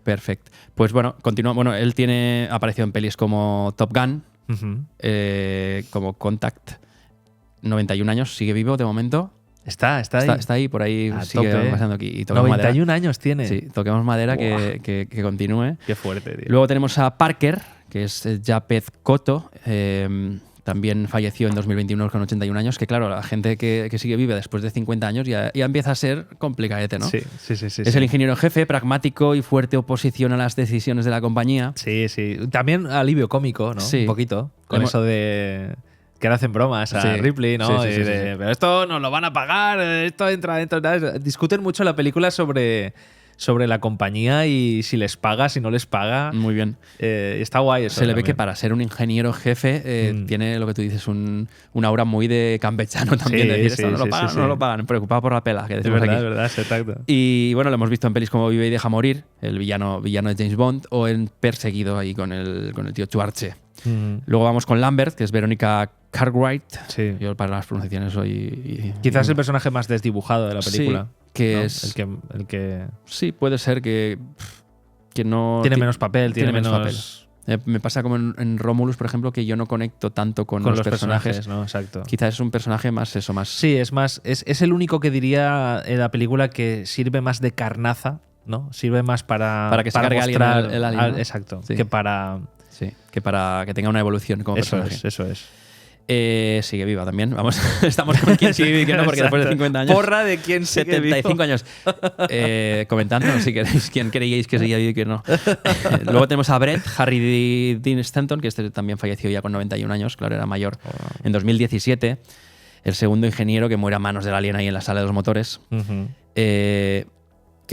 Speaker 2: Perfecto. Pues bueno, continúa. Bueno, él ha aparecido en pelis como Top Gun,
Speaker 1: Ujú.
Speaker 2: como Contact. 91 años, sigue vivo de momento.
Speaker 1: Está ahí.
Speaker 2: Está ahí, por ahí
Speaker 1: A
Speaker 2: sigue
Speaker 1: tope.
Speaker 2: pasando aquí. Y toquemos
Speaker 1: 91 años tiene.
Speaker 2: madera. Sí, toquemos madera
Speaker 1: Buah.
Speaker 2: que continúe.
Speaker 1: Qué fuerte, tío.
Speaker 2: Luego tenemos a Parker, que es Japeth Kotto. También falleció en 2021 con 81 años. Que claro, la gente que sigue viva después de 50 años ya empieza a ser complicadete, ¿no?
Speaker 1: Sí.
Speaker 2: Es el ingeniero jefe, pragmático y fuerte oposición a las decisiones de la compañía.
Speaker 1: Sí. También alivio cómico, ¿no?
Speaker 2: Sí.
Speaker 1: Un poquito. Con
Speaker 2: Hemos-
Speaker 1: eso de que le hacen bromas a
Speaker 2: Sí.
Speaker 1: Ripley, ¿no?
Speaker 2: Sí,
Speaker 1: Y
Speaker 2: sí.
Speaker 1: pero esto nos lo van a pagar, esto entra dentro. Discuten mucho en la película sobre la compañía y si les paga, si no les paga.
Speaker 2: Muy bien.
Speaker 1: Está guay eso.
Speaker 2: Se le ve que
Speaker 1: también.
Speaker 2: para ser un ingeniero jefe tiene lo que tú dices, un aura muy de campechano también.
Speaker 1: Sí,
Speaker 2: de decir,
Speaker 1: sí,
Speaker 2: esto no lo
Speaker 1: sí,
Speaker 2: pagan,
Speaker 1: sí,
Speaker 2: no
Speaker 1: sí.
Speaker 2: lo pagan. Preocupado por la pela, que
Speaker 1: Es
Speaker 2: decimos
Speaker 1: verdad,
Speaker 2: aquí.
Speaker 1: es verdad, exacto.
Speaker 2: Y bueno, lo hemos visto en pelis como Vive y deja morir, el villano de James Bond, o en Perseguido ahí con el tío Schwarze. Luego vamos con Lambert, que es Verónica Cartwright.
Speaker 1: Sí.
Speaker 2: Yo para las pronunciaciones soy...
Speaker 1: Quizás el personaje más desdibujado de la película.
Speaker 2: Sí, que
Speaker 1: ¿no?
Speaker 2: es...
Speaker 1: El que
Speaker 2: Sí, puede ser que no...
Speaker 1: tiene menos papel, tiene menos
Speaker 2: papel. Me pasa como en Romulus, por ejemplo, que yo no conecto tanto con
Speaker 1: con
Speaker 2: los personajes.
Speaker 1: ¿no? Exacto.
Speaker 2: Quizás es un personaje más más...
Speaker 1: Sí, es el único que diría en la película que sirve más de carnaza, ¿no? Sirve más para
Speaker 2: que se cargue alguien
Speaker 1: mostrar
Speaker 2: el alien, ¿no?
Speaker 1: exacto.
Speaker 2: Sí.
Speaker 1: Que para.
Speaker 2: Sí, que para que tenga una evolución como personaje.
Speaker 1: Eso es.
Speaker 2: Sigue viva también. Vamos, estamos con quién sigue vivo y quién no, porque después de 50 años...
Speaker 1: Porra de quién sigue
Speaker 2: 75
Speaker 1: vivo.
Speaker 2: años. Comentadnos si queréis quién creíais que seguía vivo y quién no. Luego tenemos a Brett, Harry Dean Stanton, que este también falleció ya con 91 años, claro, era mayor, en 2017. El segundo ingeniero que muere a manos del alien ahí en la sala de los motores.
Speaker 1: Ujú.
Speaker 2: Que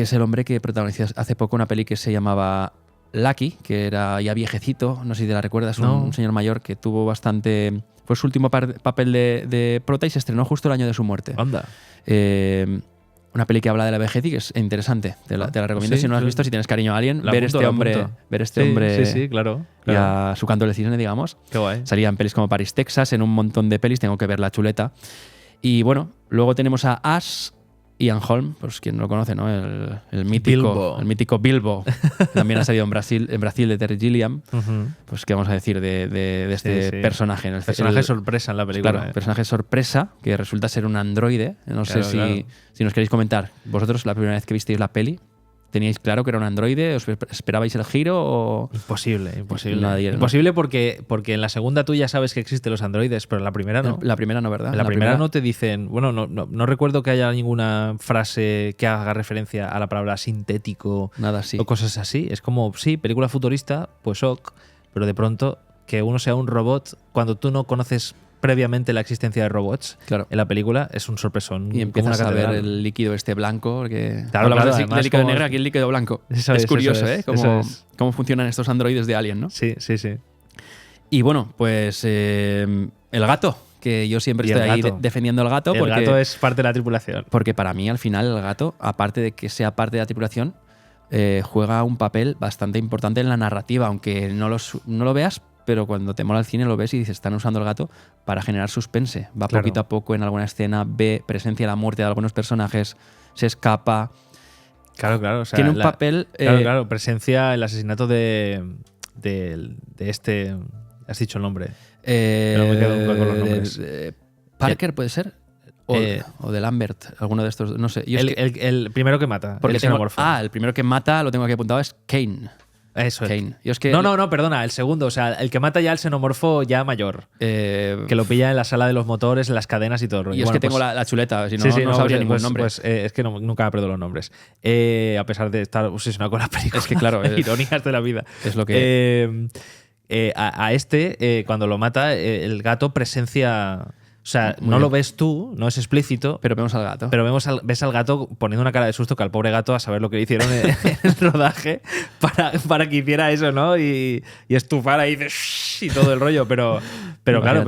Speaker 2: es el hombre que protagonizó hace poco una peli que se llamaba Lucky, que era ya viejecito, no sé si te la recuerdas,
Speaker 1: No.
Speaker 2: un señor mayor que tuvo bastante fue su último papel de prota y se estrenó justo el año de su muerte.
Speaker 1: Anda.
Speaker 2: Una peli que habla de la vejez y que es interesante. Te la recomiendo si no la has visto, si tienes cariño a Alien, ver este hombre
Speaker 1: Sí, claro.
Speaker 2: y a su canto del cisne, digamos.
Speaker 1: Qué guay.
Speaker 2: Salía en pelis como Paris, Texas, en un montón de pelis, tengo que ver la chuleta. Y bueno, luego tenemos a Ash, Ian Holm, pues quien no lo conoce, ¿no? El mítico Bilbo. También ha salido en Brasil de Terry Gilliam. Pues qué vamos a decir de este personaje.
Speaker 1: El personaje sorpresa en la película.
Speaker 2: Claro, personaje sorpresa, que resulta ser un androide. No sé si nos queréis comentar. Vosotros, la primera vez que visteis la peli, ¿teníais claro que era un androide? ¿Os esperabais el giro? O...
Speaker 1: Imposible.
Speaker 2: Nadie, ¿no?
Speaker 1: Imposible porque en la segunda tú ya sabes que existen los androides, pero en la primera no.
Speaker 2: La primera no, ¿verdad?
Speaker 1: En la primera no te dicen... Bueno, no recuerdo que haya ninguna frase que haga referencia a la palabra sintético.
Speaker 2: Nada así.
Speaker 1: O cosas así. Es como, sí, película futurista, pues ok, pero de pronto que uno sea un robot cuando tú no conoces previamente la existencia de robots en la película es un sorpresón.
Speaker 2: Y empiezas a ver el líquido blanco, porque
Speaker 1: claro,
Speaker 2: de líquido negro, aquí el líquido blanco. Es curioso, ¿eh? Cómo funcionan estos androides de Alien, ¿no?
Speaker 1: Sí.
Speaker 2: Y bueno, pues el gato, que yo siempre estoy ahí defendiendo al gato.
Speaker 1: El gato es parte de la tripulación.
Speaker 2: Porque para mí, al final, el gato, aparte de que sea parte de la tripulación, juega un papel bastante importante en la narrativa, aunque no lo veas, pero cuando te mola el cine lo ves y dices, están usando el gato para generar suspense. Va poquito a poco en alguna escena, ve presencia la muerte de algunos personajes, se escapa.
Speaker 1: Claro. O sea,
Speaker 2: tiene un papel...
Speaker 1: Claro, presencia el asesinato de este... Has dicho el nombre. No me quedo con los nombres.
Speaker 2: Parker, ¿puede ser? O de Lambert, alguno de estos, no sé.
Speaker 1: El primero que mata, el xenomorfo.
Speaker 2: El primero que mata, lo tengo aquí apuntado, es Kane.
Speaker 1: Eso
Speaker 2: Kane.
Speaker 1: es. No, perdona, el segundo. O sea, el que mata ya al xenomorfo ya mayor. Que lo pilla en la sala de los motores, en las cadenas y todo el rollo.
Speaker 2: Y es que tengo la chuleta, si no sabría ningún nombre.
Speaker 1: Es que nunca me perdo los nombres. A pesar de estar obsesionado con la película.
Speaker 2: Es que claro.
Speaker 1: Ironías de la vida.
Speaker 2: Es lo que...
Speaker 1: cuando lo mata, el gato presencia... O sea, no lo ves tú, no es explícito.
Speaker 2: Pero vemos al gato.
Speaker 1: Pero ves al gato poniendo una cara de susto que al pobre gato a saber lo que le hicieron en el rodaje para que hiciera eso, ¿no? Y estufar ahí y todo el rollo. Pero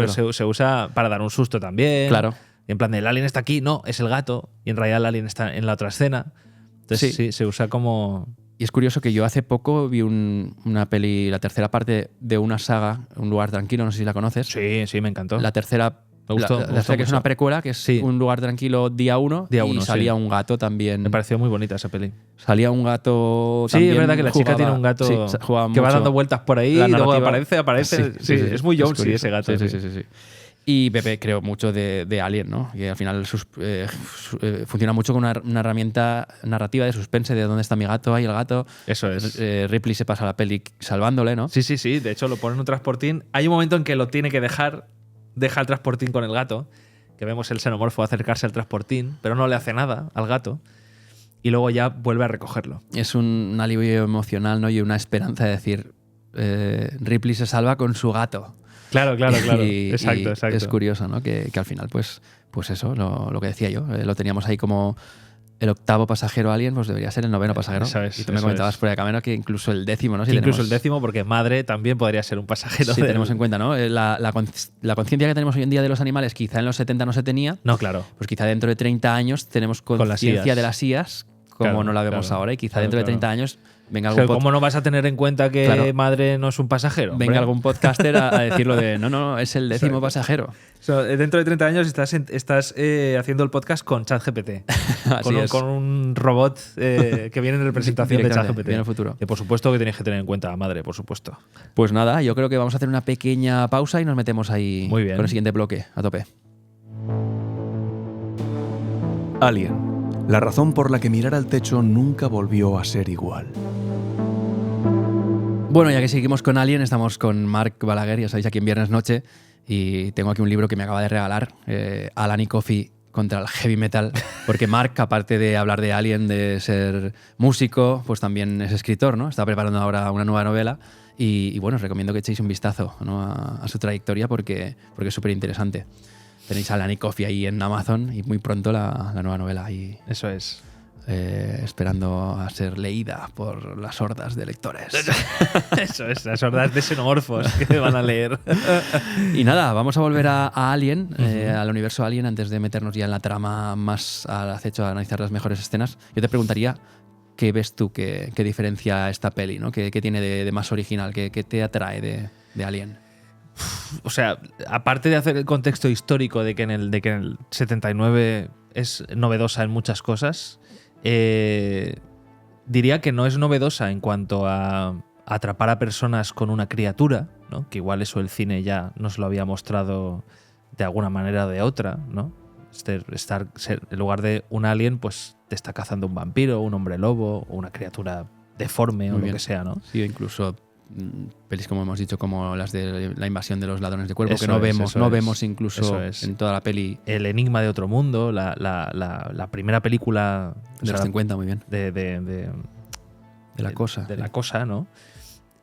Speaker 1: se usa para dar un susto también.
Speaker 2: Claro.
Speaker 1: Y en plan, el alien está aquí, no, es el gato. Y en realidad el alien está en la otra escena. Entonces sí se usa como...
Speaker 2: Y es curioso que yo hace poco vi una peli, la tercera parte de una saga, Un lugar tranquilo, no sé si la conoces.
Speaker 1: Sí, me encantó.
Speaker 2: La tercera... Me gustó que es una precuela, que es Un lugar tranquilo día 1 y salía un gato también.
Speaker 1: Me pareció muy bonita esa peli.
Speaker 2: Salía un gato también.
Speaker 1: Sí, es verdad que la chica tiene un gato que va dando vueltas por ahí y luego aparece. Sí, es muy Jonesy ese gato.
Speaker 2: Sí. Y Pepe creo mucho de Alien, ¿no? Que al final funciona mucho con una herramienta narrativa de suspense de dónde está mi gato, ahí el gato.
Speaker 1: Eso es.
Speaker 2: Ripley se pasa la peli salvándole, ¿no?
Speaker 1: Sí. De hecho, lo pone en un transportín. Hay un momento en que lo tiene que deja el transportín con el gato, que vemos el xenomorfo acercarse al transportín, pero no le hace nada al gato, y luego ya vuelve a recogerlo.
Speaker 2: Es un alivio emocional, ¿no? Y una esperanza de decir, Ripley se salva con su gato.
Speaker 1: Claro. Exacto.
Speaker 2: Es curioso, ¿no? Que al final, pues eso, lo que decía yo, lo teníamos ahí como... El octavo pasajero Alien, pues debería ser el noveno pasajero. Y tú me comentabas por el camino que incluso el décimo, ¿no?
Speaker 1: El décimo, porque madre también podría ser un pasajero.
Speaker 2: Sí, tenemos en cuenta, ¿no? La conciencia que tenemos hoy en día de los animales, quizá en los 70 no se tenía.
Speaker 1: No, claro.
Speaker 2: Pues quizá dentro de 30 años tenemos conciencia de las IAs, como no la vemos ahora, y quizá dentro de 30 años venga algún
Speaker 1: ¿Cómo no vas a tener en cuenta que madre no es un pasajero?
Speaker 2: Venga algún podcaster a decirlo de no, es el décimo pasajero.
Speaker 1: Dentro de 30 años estás haciendo el podcast con ChatGPT. con un robot que viene en representación de ChatGPT.
Speaker 2: En el futuro.
Speaker 1: Que por supuesto que tenéis que tener en cuenta a madre, por supuesto.
Speaker 2: Pues nada, yo creo que vamos a hacer una pequeña pausa y nos metemos ahí con el siguiente bloque. A tope.
Speaker 3: Alien. La razón por la que mirar al techo nunca volvió a ser igual.
Speaker 2: Bueno, ya que seguimos con Alien, estamos con Marc Balaguer, ya sabéis, aquí en Viernes Noche, y tengo aquí un libro que me acaba de regalar, Alan y Coffee contra el heavy metal, porque Marc, aparte de hablar de Alien, de ser músico, pues también es escritor, ¿no? Está preparando ahora una nueva novela y bueno, os recomiendo que echéis un vistazo, ¿no? a su trayectoria porque es súper interesante. Tenéis Alan y Coffee ahí en Amazon y muy pronto la nueva novela. Y
Speaker 1: eso es.
Speaker 2: esperando a ser leída por las hordas de lectores.
Speaker 1: Eso es, las hordas de xenomorfos que van a leer.
Speaker 2: Y nada, vamos a volver a Alien, al universo Alien, antes de meternos ya en la trama más al acecho, a analizar las mejores escenas. Yo te preguntaría, ¿qué ves tú que diferencia esta peli, ¿no? ¿Qué tiene de más original? ¿Qué te atrae de Alien?
Speaker 1: O sea, aparte de hacer el contexto histórico de que en el 79 es novedosa en muchas cosas, diría que no es novedosa en cuanto a atrapar a personas con una criatura, ¿no? Que igual eso el cine ya nos lo había mostrado de alguna manera o de otra, ¿no? En lugar de un alien, pues te está cazando un vampiro, un hombre lobo o una criatura deforme
Speaker 2: Muy
Speaker 1: o
Speaker 2: bien.
Speaker 1: lo que sea, ¿no?
Speaker 2: Sí, incluso pelis, como hemos dicho, como las de la invasión de los ladrones de cuerpo,
Speaker 1: Eso
Speaker 2: que no
Speaker 1: es,
Speaker 2: vemos incluso
Speaker 1: eso es.
Speaker 2: en toda la peli
Speaker 1: El enigma de otro mundo, la primera película
Speaker 2: de los 50, muy bien.
Speaker 1: de
Speaker 2: La cosa.
Speaker 1: de la cosa, ¿no?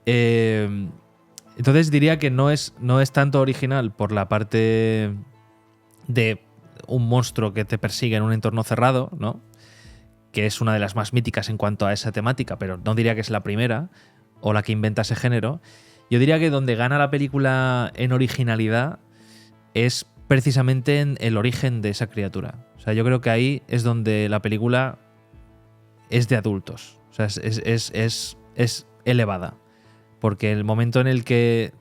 Speaker 1: Entonces diría que no es tanto original por la parte de un monstruo que te persigue en un entorno cerrado, ¿no? Que es una de las más míticas en cuanto a esa temática, pero no diría que es la primera o la que inventa ese género. Yo diría que donde gana la película en originalidad es precisamente en el origen de esa criatura. O sea, yo creo que ahí es donde la película es de adultos. O sea, es elevada. Porque el momento en el que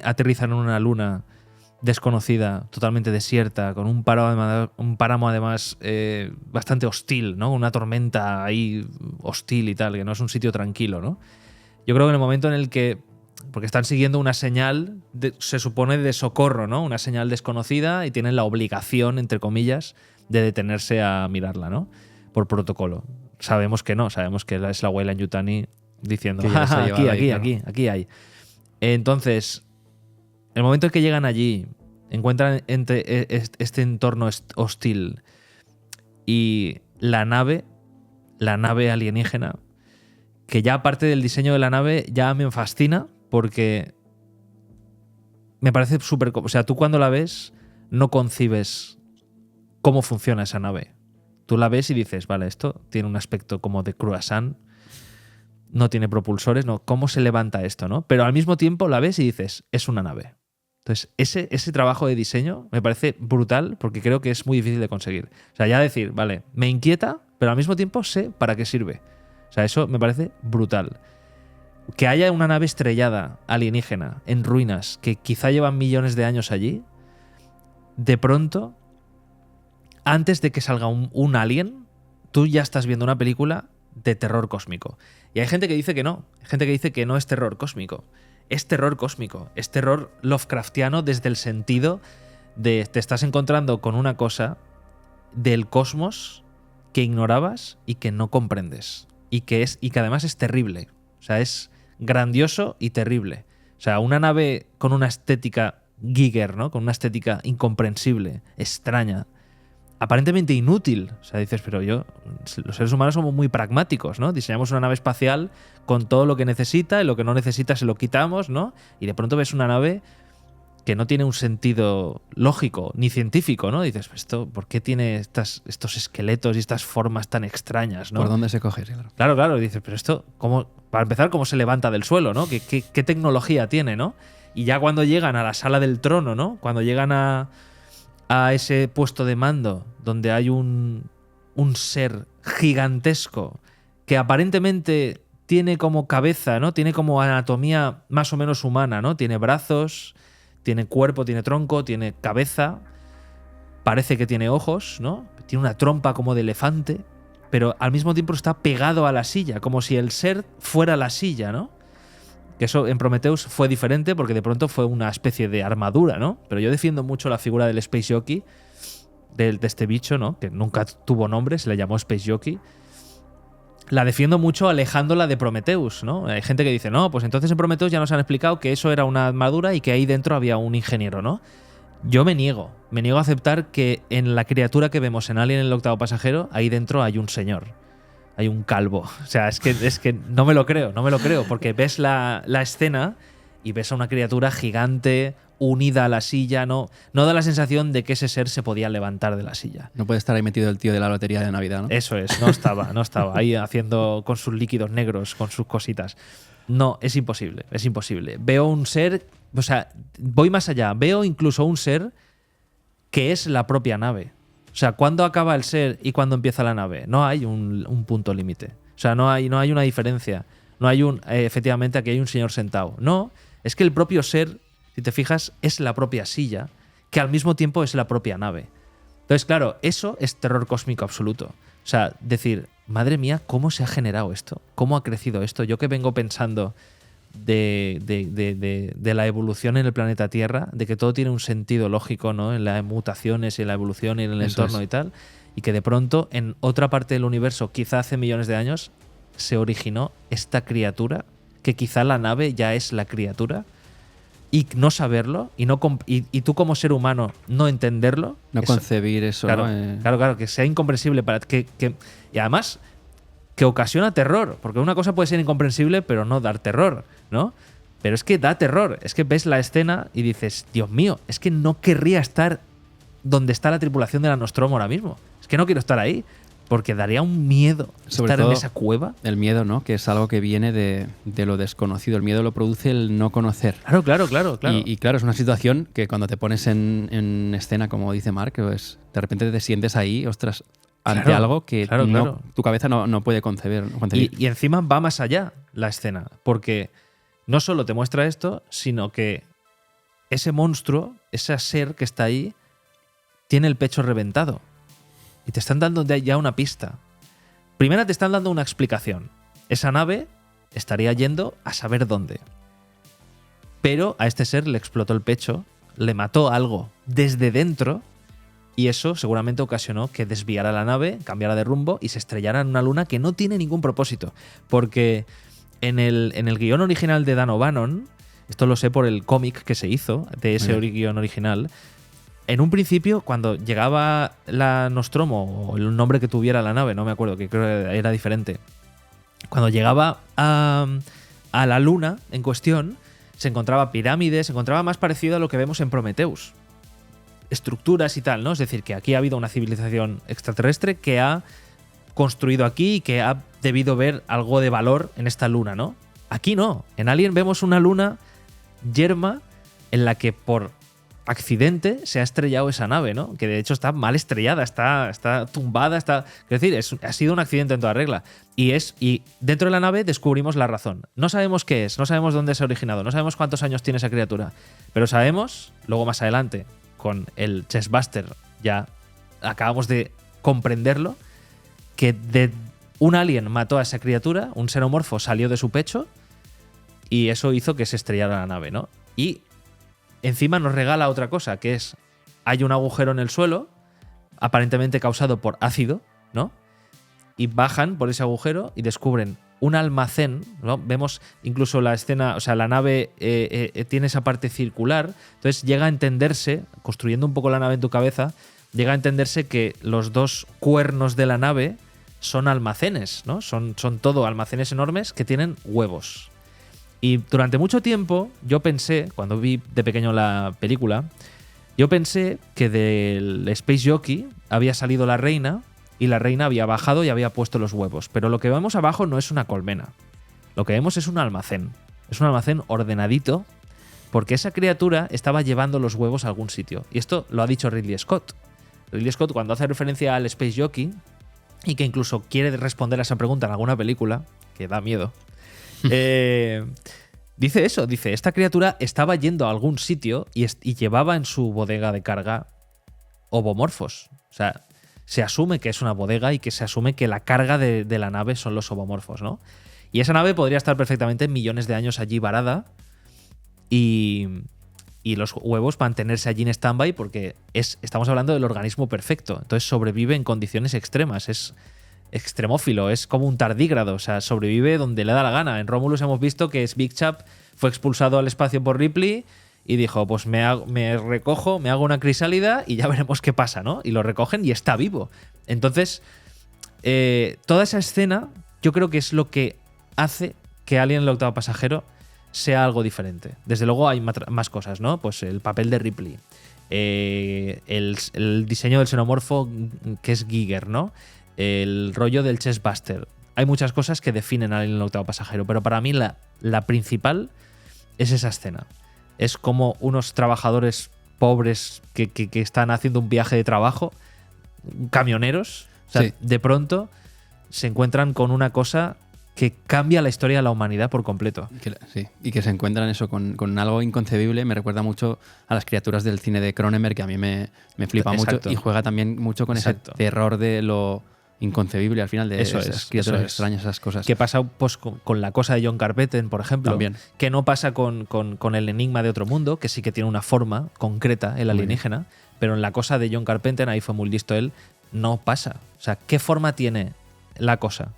Speaker 1: aterrizan en una luna desconocida, totalmente desierta, con un páramo además bastante hostil, ¿no? Una tormenta ahí hostil y tal, que no es un sitio tranquilo, ¿no? Yo creo que en el momento en el que, porque están siguiendo una señal, se supone, de socorro, ¿no? Una señal desconocida y tienen la obligación, entre comillas, de detenerse a mirarla, ¿no? Por protocolo. Sabemos que no, sabemos que es la Weyland Yutani diciendo,
Speaker 2: Que ya se ha llevado ahí, claro.
Speaker 1: aquí hay. Entonces, el momento en que llegan allí, encuentran este entorno hostil y la nave alienígena, que ya aparte del diseño de la nave ya me fascina porque me parece súper... O sea, tú cuando la ves no concibes cómo funciona esa nave. Tú la ves y dices, vale, esto tiene un aspecto como de croissant, no tiene propulsores, no, ¿cómo se levanta esto, no? Pero al mismo tiempo la ves y dices, es una nave. Entonces, ese trabajo de diseño me parece brutal porque creo que es muy difícil de conseguir. O sea, ya decir, vale, me inquieta, pero al mismo tiempo sé para qué sirve. O sea, eso me parece brutal. Que haya una nave estrellada alienígena en ruinas que quizá llevan millones de años allí, de pronto, antes de que salga un alien, tú ya estás viendo una película de terror cósmico. Y hay gente que dice que no. Hay gente que dice que no es terror cósmico. Es terror cósmico. Es terror Lovecraftiano desde el sentido de te estás encontrando con una cosa del cosmos que ignorabas y que no comprendes. Y que además es terrible. O sea, es grandioso y terrible. O sea, una nave con una estética Giger, ¿no? Con una estética incomprensible, extraña, aparentemente inútil. O sea, dices, pero los seres humanos somos muy pragmáticos, ¿no? Diseñamos una nave espacial con todo lo que necesita y lo que no necesita se lo quitamos, ¿no? Y de pronto ves una nave que no tiene un sentido lógico ni científico, ¿no? Dices, ¿por qué tiene estos esqueletos y estas formas tan extrañas, ¿no?
Speaker 2: ¿Por dónde se coge? Claro.
Speaker 1: Claro. Dices, pero esto, para empezar, ¿cómo se levanta del suelo, ¿no? ¿Qué tecnología tiene, ¿no? Y ya cuando llegan a la sala del trono, ¿no? Cuando llegan a ese puesto de mando donde hay un ser gigantesco que aparentemente tiene como cabeza, ¿no? Tiene como anatomía más o menos humana, ¿no? Tiene brazos, tiene cuerpo, tiene tronco, tiene cabeza, parece que tiene ojos, ¿no? Tiene una trompa como de elefante, pero al mismo tiempo está pegado a la silla, como si el ser fuera la silla, ¿no? Que eso en Prometheus fue diferente porque de pronto fue una especie de armadura, ¿no? Pero yo defiendo mucho la figura del Space Jockey, de este bicho, ¿no? Que nunca tuvo nombre, se le llamó Space Jockey. La defiendo mucho alejándola de Prometheus, ¿no? Hay gente que dice, no, pues entonces en Prometheus ya nos han explicado que eso era una armadura y que ahí dentro había un ingeniero, ¿no? Yo me niego a aceptar que en la criatura que vemos en Alien, el octavo pasajero, ahí dentro hay un señor. Hay un calvo. O sea, es que no me lo creo, porque ves la escena y ves a una criatura gigante, unida a la silla, no da la sensación de que ese ser se podía levantar de la silla.
Speaker 2: No puede estar ahí metido el tío de la lotería de Navidad, ¿no?
Speaker 1: Eso es, no estaba ahí haciendo con sus líquidos negros, con sus cositas. No, es imposible. Veo un ser, o sea, voy más allá, veo incluso un ser que es la propia nave. O sea, ¿cuándo acaba el ser y cuándo empieza la nave? No hay un punto límite. O sea, no hay una diferencia. No hay efectivamente, aquí hay un señor sentado. No, es que el propio ser, si te fijas, es la propia silla, que al mismo tiempo es la propia nave. Entonces, claro, eso es terror cósmico absoluto. O sea, decir, madre mía, ¿cómo se ha generado esto? ¿Cómo ha crecido esto? Yo que vengo pensando de la evolución en el planeta Tierra, de que todo tiene un sentido lógico, ¿no? En las mutaciones y en la evolución y en el entorno y tal, y que de pronto en otra parte del universo, quizá hace millones de años, se originó esta criatura, que quizá la nave ya es la criatura, y no saberlo, y tú como ser humano no entenderlo.
Speaker 2: No concebir eso,
Speaker 1: claro,
Speaker 2: ¿no?
Speaker 1: Claro, que sea incomprensible para y además que ocasiona terror, porque una cosa puede ser incomprensible pero no dar terror, ¿no? Pero es que da terror, es que ves la escena y dices, Dios mío, es que no querría estar donde está la tripulación de la Nostromo ahora mismo. Es que no quiero estar ahí, porque daría un miedo
Speaker 2: Sobre
Speaker 1: estar
Speaker 2: todo
Speaker 1: en esa cueva.
Speaker 2: El miedo, ¿no? Que es algo que viene de lo desconocido. El miedo lo produce el no conocer.
Speaker 1: Claro.
Speaker 2: Y claro, es una situación que cuando te pones en escena, como dice Mark, pues de repente te sientes ahí, ostras, ante algo que tu cabeza no puede concebir.
Speaker 1: Y encima va más allá la escena, porque no solo te muestra esto, sino que ese monstruo, ese ser que está ahí, tiene el pecho reventado. Y te están dando ya una pista. Primero te están dando una explicación. Esa nave estaría yendo a saber dónde. Pero a este ser le explotó el pecho, le mató algo desde dentro, y eso seguramente ocasionó que desviara la nave, cambiara de rumbo y se estrellara en una luna que no tiene ningún propósito. Porque en el guión original de Dan O'Bannon, esto lo sé por el cómic que se hizo de ese guión original, en un principio, cuando llegaba la Nostromo, o el nombre que tuviera la nave, no me acuerdo, que creo que era diferente, cuando llegaba a la luna en cuestión, se encontraba pirámides, se encontraba más parecido a lo que vemos en Prometheus. Estructuras y tal, ¿no? Es decir, que aquí ha habido una civilización extraterrestre que ha construido aquí y que ha debido ver algo de valor en esta luna, ¿no? Aquí no. En Alien vemos una luna yerma en la que por accidente se ha estrellado esa nave, ¿no? Que de hecho está mal estrellada, está tumbada, es decir, ha sido un accidente en toda regla. Y dentro de la nave descubrimos la razón. No sabemos qué es, no sabemos dónde se ha originado, no sabemos cuántos años tiene esa criatura, pero sabemos, luego más adelante, con el Chestbuster, ya acabamos de comprenderlo, que un alien mató a esa criatura, un xenomorfo salió de su pecho y eso hizo que se estrellara la nave, ¿no? Y encima nos regala otra cosa, que es, hay un agujero en el suelo, aparentemente causado por ácido, ¿no? Y bajan por ese agujero y descubren un almacén, ¿no? Vemos incluso la escena, o sea, la nave tiene esa parte circular, entonces llega a entenderse, construyendo un poco la nave en tu cabeza, llega a entenderse que los dos cuernos de la nave son almacenes, ¿no? Son todo almacenes enormes que tienen huevos. Y durante mucho tiempo yo pensé, cuando vi de pequeño la película, yo pensé que del Space Jockey había salido la reina y la reina había bajado y había puesto los huevos. Pero lo que vemos abajo no es una colmena. Lo que vemos es un almacén. Es un almacén ordenadito porque esa criatura estaba llevando los huevos a algún sitio. Y esto lo ha dicho Ridley Scott. Ridley Scott, cuando hace referencia al Space Jockey y que incluso quiere responder a esa pregunta en alguna película, que da miedo, dice eso, dice, esta criatura estaba yendo a algún sitio y llevaba en su bodega de carga ovomorfos. O sea, se asume que es una bodega y que se asume que la carga de la nave son los ovomorfos, ¿no? Y esa nave podría estar perfectamente millones de años allí varada y los huevos mantenerse allí en stand-by porque estamos hablando del organismo perfecto. Entonces sobrevive en condiciones extremas, es extremófilo, es como un tardígrado, o sea, sobrevive donde le da la gana. En Romulus hemos visto que Big Chap fue expulsado al espacio por Ripley y dijo, pues me recojo, me hago una crisálida y ya veremos qué pasa, ¿no? Y lo recogen y está vivo. Entonces, toda esa escena yo creo que es lo que hace que Alien el octavo pasajero sea algo diferente. Desde luego hay más cosas, ¿no? Pues el papel de Ripley, el diseño del xenomorfo que es Giger, ¿no? El rollo del chestbuster. Hay muchas cosas que definen a Alien el octavo pasajero, pero para mí la principal es esa escena. Es como unos trabajadores pobres que están haciendo un viaje de trabajo, camioneros, o sea,
Speaker 2: Sí.
Speaker 1: de pronto se encuentran con una cosa que cambia la historia de la humanidad por completo.
Speaker 2: Sí, y que se encuentran eso con algo inconcebible. Me recuerda mucho a las criaturas del cine de Cronenberg, que a mí me flipa
Speaker 1: Exacto.
Speaker 2: mucho, y juega también mucho con
Speaker 1: Exacto.
Speaker 2: ese terror de lo inconcebible al final, de
Speaker 1: Eso
Speaker 2: esas
Speaker 1: es,
Speaker 2: criaturas
Speaker 1: eso es.
Speaker 2: extrañas, esas cosas.
Speaker 1: Que pasa pues, con la cosa de John Carpenter, por ejemplo,
Speaker 2: También.
Speaker 1: que no pasa con el enigma de otro mundo, que sí que tiene una forma concreta, el alienígena, pero en la cosa de John Carpenter, ahí fue muy listo él, no pasa. O sea, ¿qué forma tiene la cosa?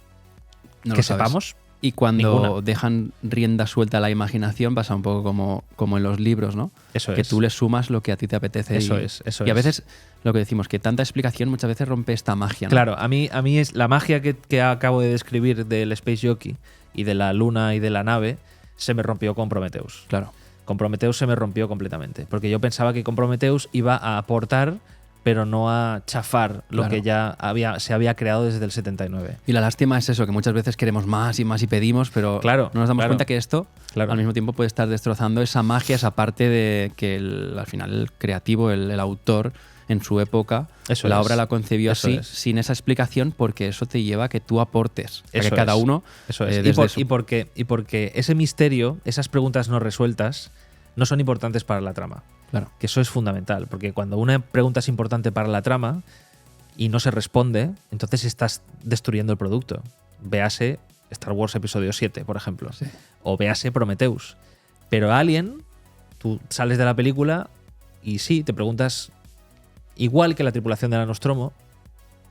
Speaker 2: No
Speaker 1: que
Speaker 2: lo sabes.
Speaker 1: sepamos.
Speaker 2: Y cuando
Speaker 1: Ninguna.
Speaker 2: dejan rienda suelta a la imaginación, pasa un poco como en los libros, ¿no?
Speaker 1: Eso
Speaker 2: que
Speaker 1: es.
Speaker 2: tú le sumas lo que a ti te apetece.
Speaker 1: Eso
Speaker 2: y,
Speaker 1: es, eso
Speaker 2: y a
Speaker 1: es.
Speaker 2: veces lo que decimos, que tanta explicación muchas veces rompe esta magia, ¿no?
Speaker 1: Claro, a mí es la magia que acabo de describir del Space Jockey y de la luna y de la nave, se me rompió con Prometheus.
Speaker 2: Claro.
Speaker 1: Con Prometheus se me rompió completamente, porque yo pensaba que con Prometheus iba a aportar, pero no a chafar lo
Speaker 2: Claro.
Speaker 1: que ya se había creado desde el 79.
Speaker 2: Y la lástima es eso, que muchas veces queremos más y más y pedimos, pero
Speaker 1: Claro,
Speaker 2: no nos damos
Speaker 1: claro.
Speaker 2: cuenta que esto
Speaker 1: Claro.
Speaker 2: al mismo tiempo puede estar destrozando esa magia, esa parte de que al final el creativo, el autor, en su época,
Speaker 1: Eso
Speaker 2: la
Speaker 1: es.
Speaker 2: obra la concibió
Speaker 1: Eso
Speaker 2: así,
Speaker 1: es.
Speaker 2: sin esa explicación, porque eso te lleva a que tú aportes. O sea,
Speaker 1: Eso
Speaker 2: que cada
Speaker 1: es.
Speaker 2: uno
Speaker 1: Eso es.
Speaker 2: desde
Speaker 1: Y porque ese misterio, esas preguntas no resueltas, no son importantes para la trama.
Speaker 2: Claro.
Speaker 1: Que eso es fundamental, porque cuando una pregunta es importante para la trama y no se responde, entonces estás destruyendo el producto. Véase Star Wars Episodio 7, por ejemplo.
Speaker 2: Sí.
Speaker 1: O véase Prometheus. Pero Alien, tú sales de la película y sí, te preguntas, igual que la tripulación de la Nostromo,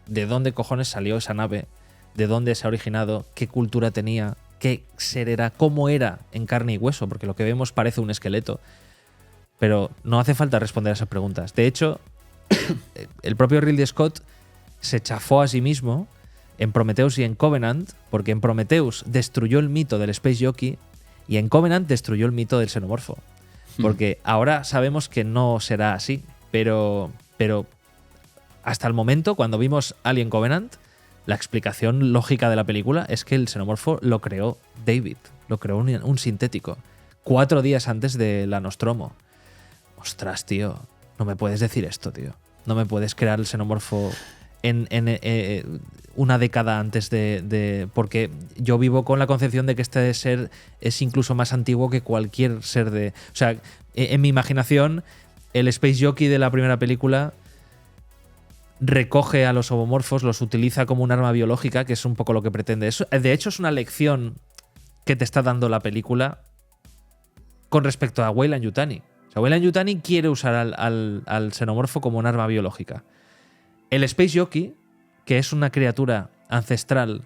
Speaker 1: ¿de dónde cojones salió esa nave? ¿De dónde se ha originado? ¿Qué cultura tenía? ¿Qué ser era? ¿Cómo era en carne y hueso? Porque lo que vemos parece un esqueleto. Pero no hace falta responder a esas preguntas. De hecho, el propio Ridley Scott se chafó a sí mismo en Prometheus y en Covenant, porque en Prometheus destruyó el mito del Space Jockey y en Covenant destruyó el mito del xenomorfo. Porque ahora sabemos que no será así, pero hasta el momento, cuando vimos Alien Covenant, la explicación lógica de la película es que el xenomorfo lo creó David, lo creó un sintético, 4 días antes de la Nostromo. Ostras, tío, no me puedes decir esto, tío. No me puedes crear el xenomorfo en una década antes de... Porque yo vivo con la concepción de que este ser es incluso más antiguo que cualquier ser de... O sea, en mi imaginación, el Space Jockey de la primera película recoge a los ovomorfos, los utiliza como un arma biológica, que es un poco lo que pretende. De hecho, es una lección que te está dando la película con respecto a Weyland-Yutani. O sea, Weyland-Yutani quiere usar al xenomorfo como un arma biológica. El Space Jockey, que es una criatura ancestral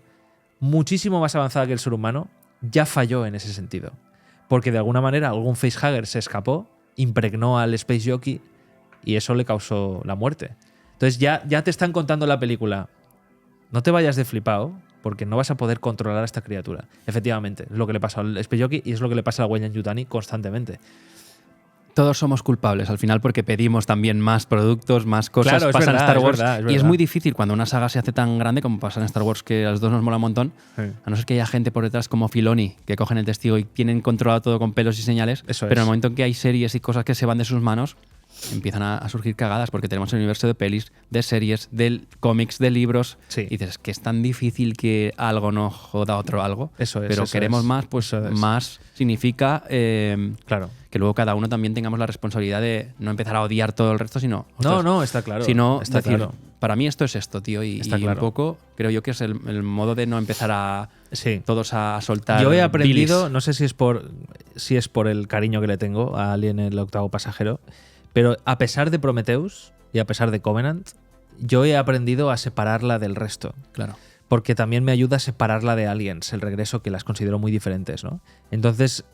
Speaker 1: muchísimo más avanzada que el ser humano, ya falló en ese sentido. Porque de alguna manera algún facehugger se escapó, impregnó al Space Jockey y eso le causó la muerte. Entonces ya te están contando la película. No te vayas de flipado, porque no vas a poder controlar a esta criatura. Efectivamente, es lo que le pasa al Space Jockey y es lo que le pasa a Weyland-Yutani constantemente.
Speaker 2: Todos somos culpables al final porque pedimos también más productos, más cosas.
Speaker 1: Claro, es
Speaker 2: pasa
Speaker 1: verdad,
Speaker 2: en Star
Speaker 1: es
Speaker 2: Wars.
Speaker 1: verdad, es
Speaker 2: Y
Speaker 1: verdad.
Speaker 2: es muy difícil cuando una saga se hace tan grande como pasa en Star Wars, que a los dos nos mola un montón.
Speaker 1: Sí.
Speaker 2: A no ser que haya gente por detrás como Filoni, que cogen el testigo y tienen controlado todo con pelos y señales.
Speaker 1: Eso
Speaker 2: pero en
Speaker 1: es.
Speaker 2: el momento en que hay series y cosas que se van de sus manos, empiezan a surgir cagadas porque tenemos el universo de pelis, de series, de cómics, de libros.
Speaker 1: Sí.
Speaker 2: Y dices, que es tan difícil que algo no joda a otro algo.
Speaker 1: Eso es,
Speaker 2: Pero
Speaker 1: eso
Speaker 2: queremos
Speaker 1: es.
Speaker 2: más, pues
Speaker 1: Eso es.
Speaker 2: más significa
Speaker 1: Claro.
Speaker 2: que luego cada uno también tengamos la responsabilidad de no empezar a odiar todo el resto, sino... ostras,
Speaker 1: No, está claro.
Speaker 2: sino
Speaker 1: está
Speaker 2: decir,
Speaker 1: claro.
Speaker 2: para mí esto es esto, tío. Y
Speaker 1: Está
Speaker 2: un
Speaker 1: claro.
Speaker 2: poco creo yo que es el modo de no empezar a
Speaker 1: Sí.
Speaker 2: todos a soltar.
Speaker 1: Yo he aprendido,
Speaker 2: bilis.
Speaker 1: no sé si es por el cariño que le tengo a Alien el octavo pasajero, pero a pesar de Prometheus y a pesar de Covenant, yo he aprendido a separarla del resto.
Speaker 2: Claro.
Speaker 1: Porque también me ayuda a separarla de Aliens, el regreso, que las considero muy diferentes, ¿no? Entonces,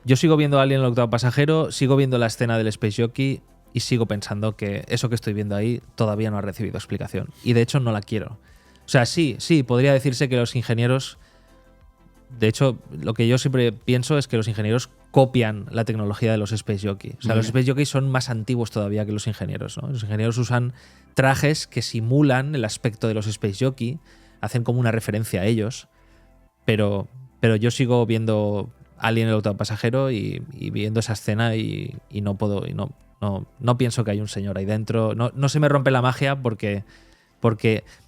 Speaker 1: yo sigo viendo Alien el octavo pasajero, sigo viendo la escena del Space Jockey y sigo pensando que eso que estoy viendo ahí todavía no ha recibido explicación. Y de hecho no la quiero. O sea, sí, podría decirse que los ingenieros de hecho, lo que yo siempre pienso es que los ingenieros copian la tecnología de los Space Jockey. O sea, los Space Jockey son más antiguos todavía que los ingenieros, ¿no? Los ingenieros usan trajes que simulan el aspecto de los Space Jockey, hacen como una referencia a ellos, pero yo sigo viendo Alien el octavo pasajero y viendo esa escena y no puedo, y no pienso que hay un señor ahí dentro. No se me rompe la magia porque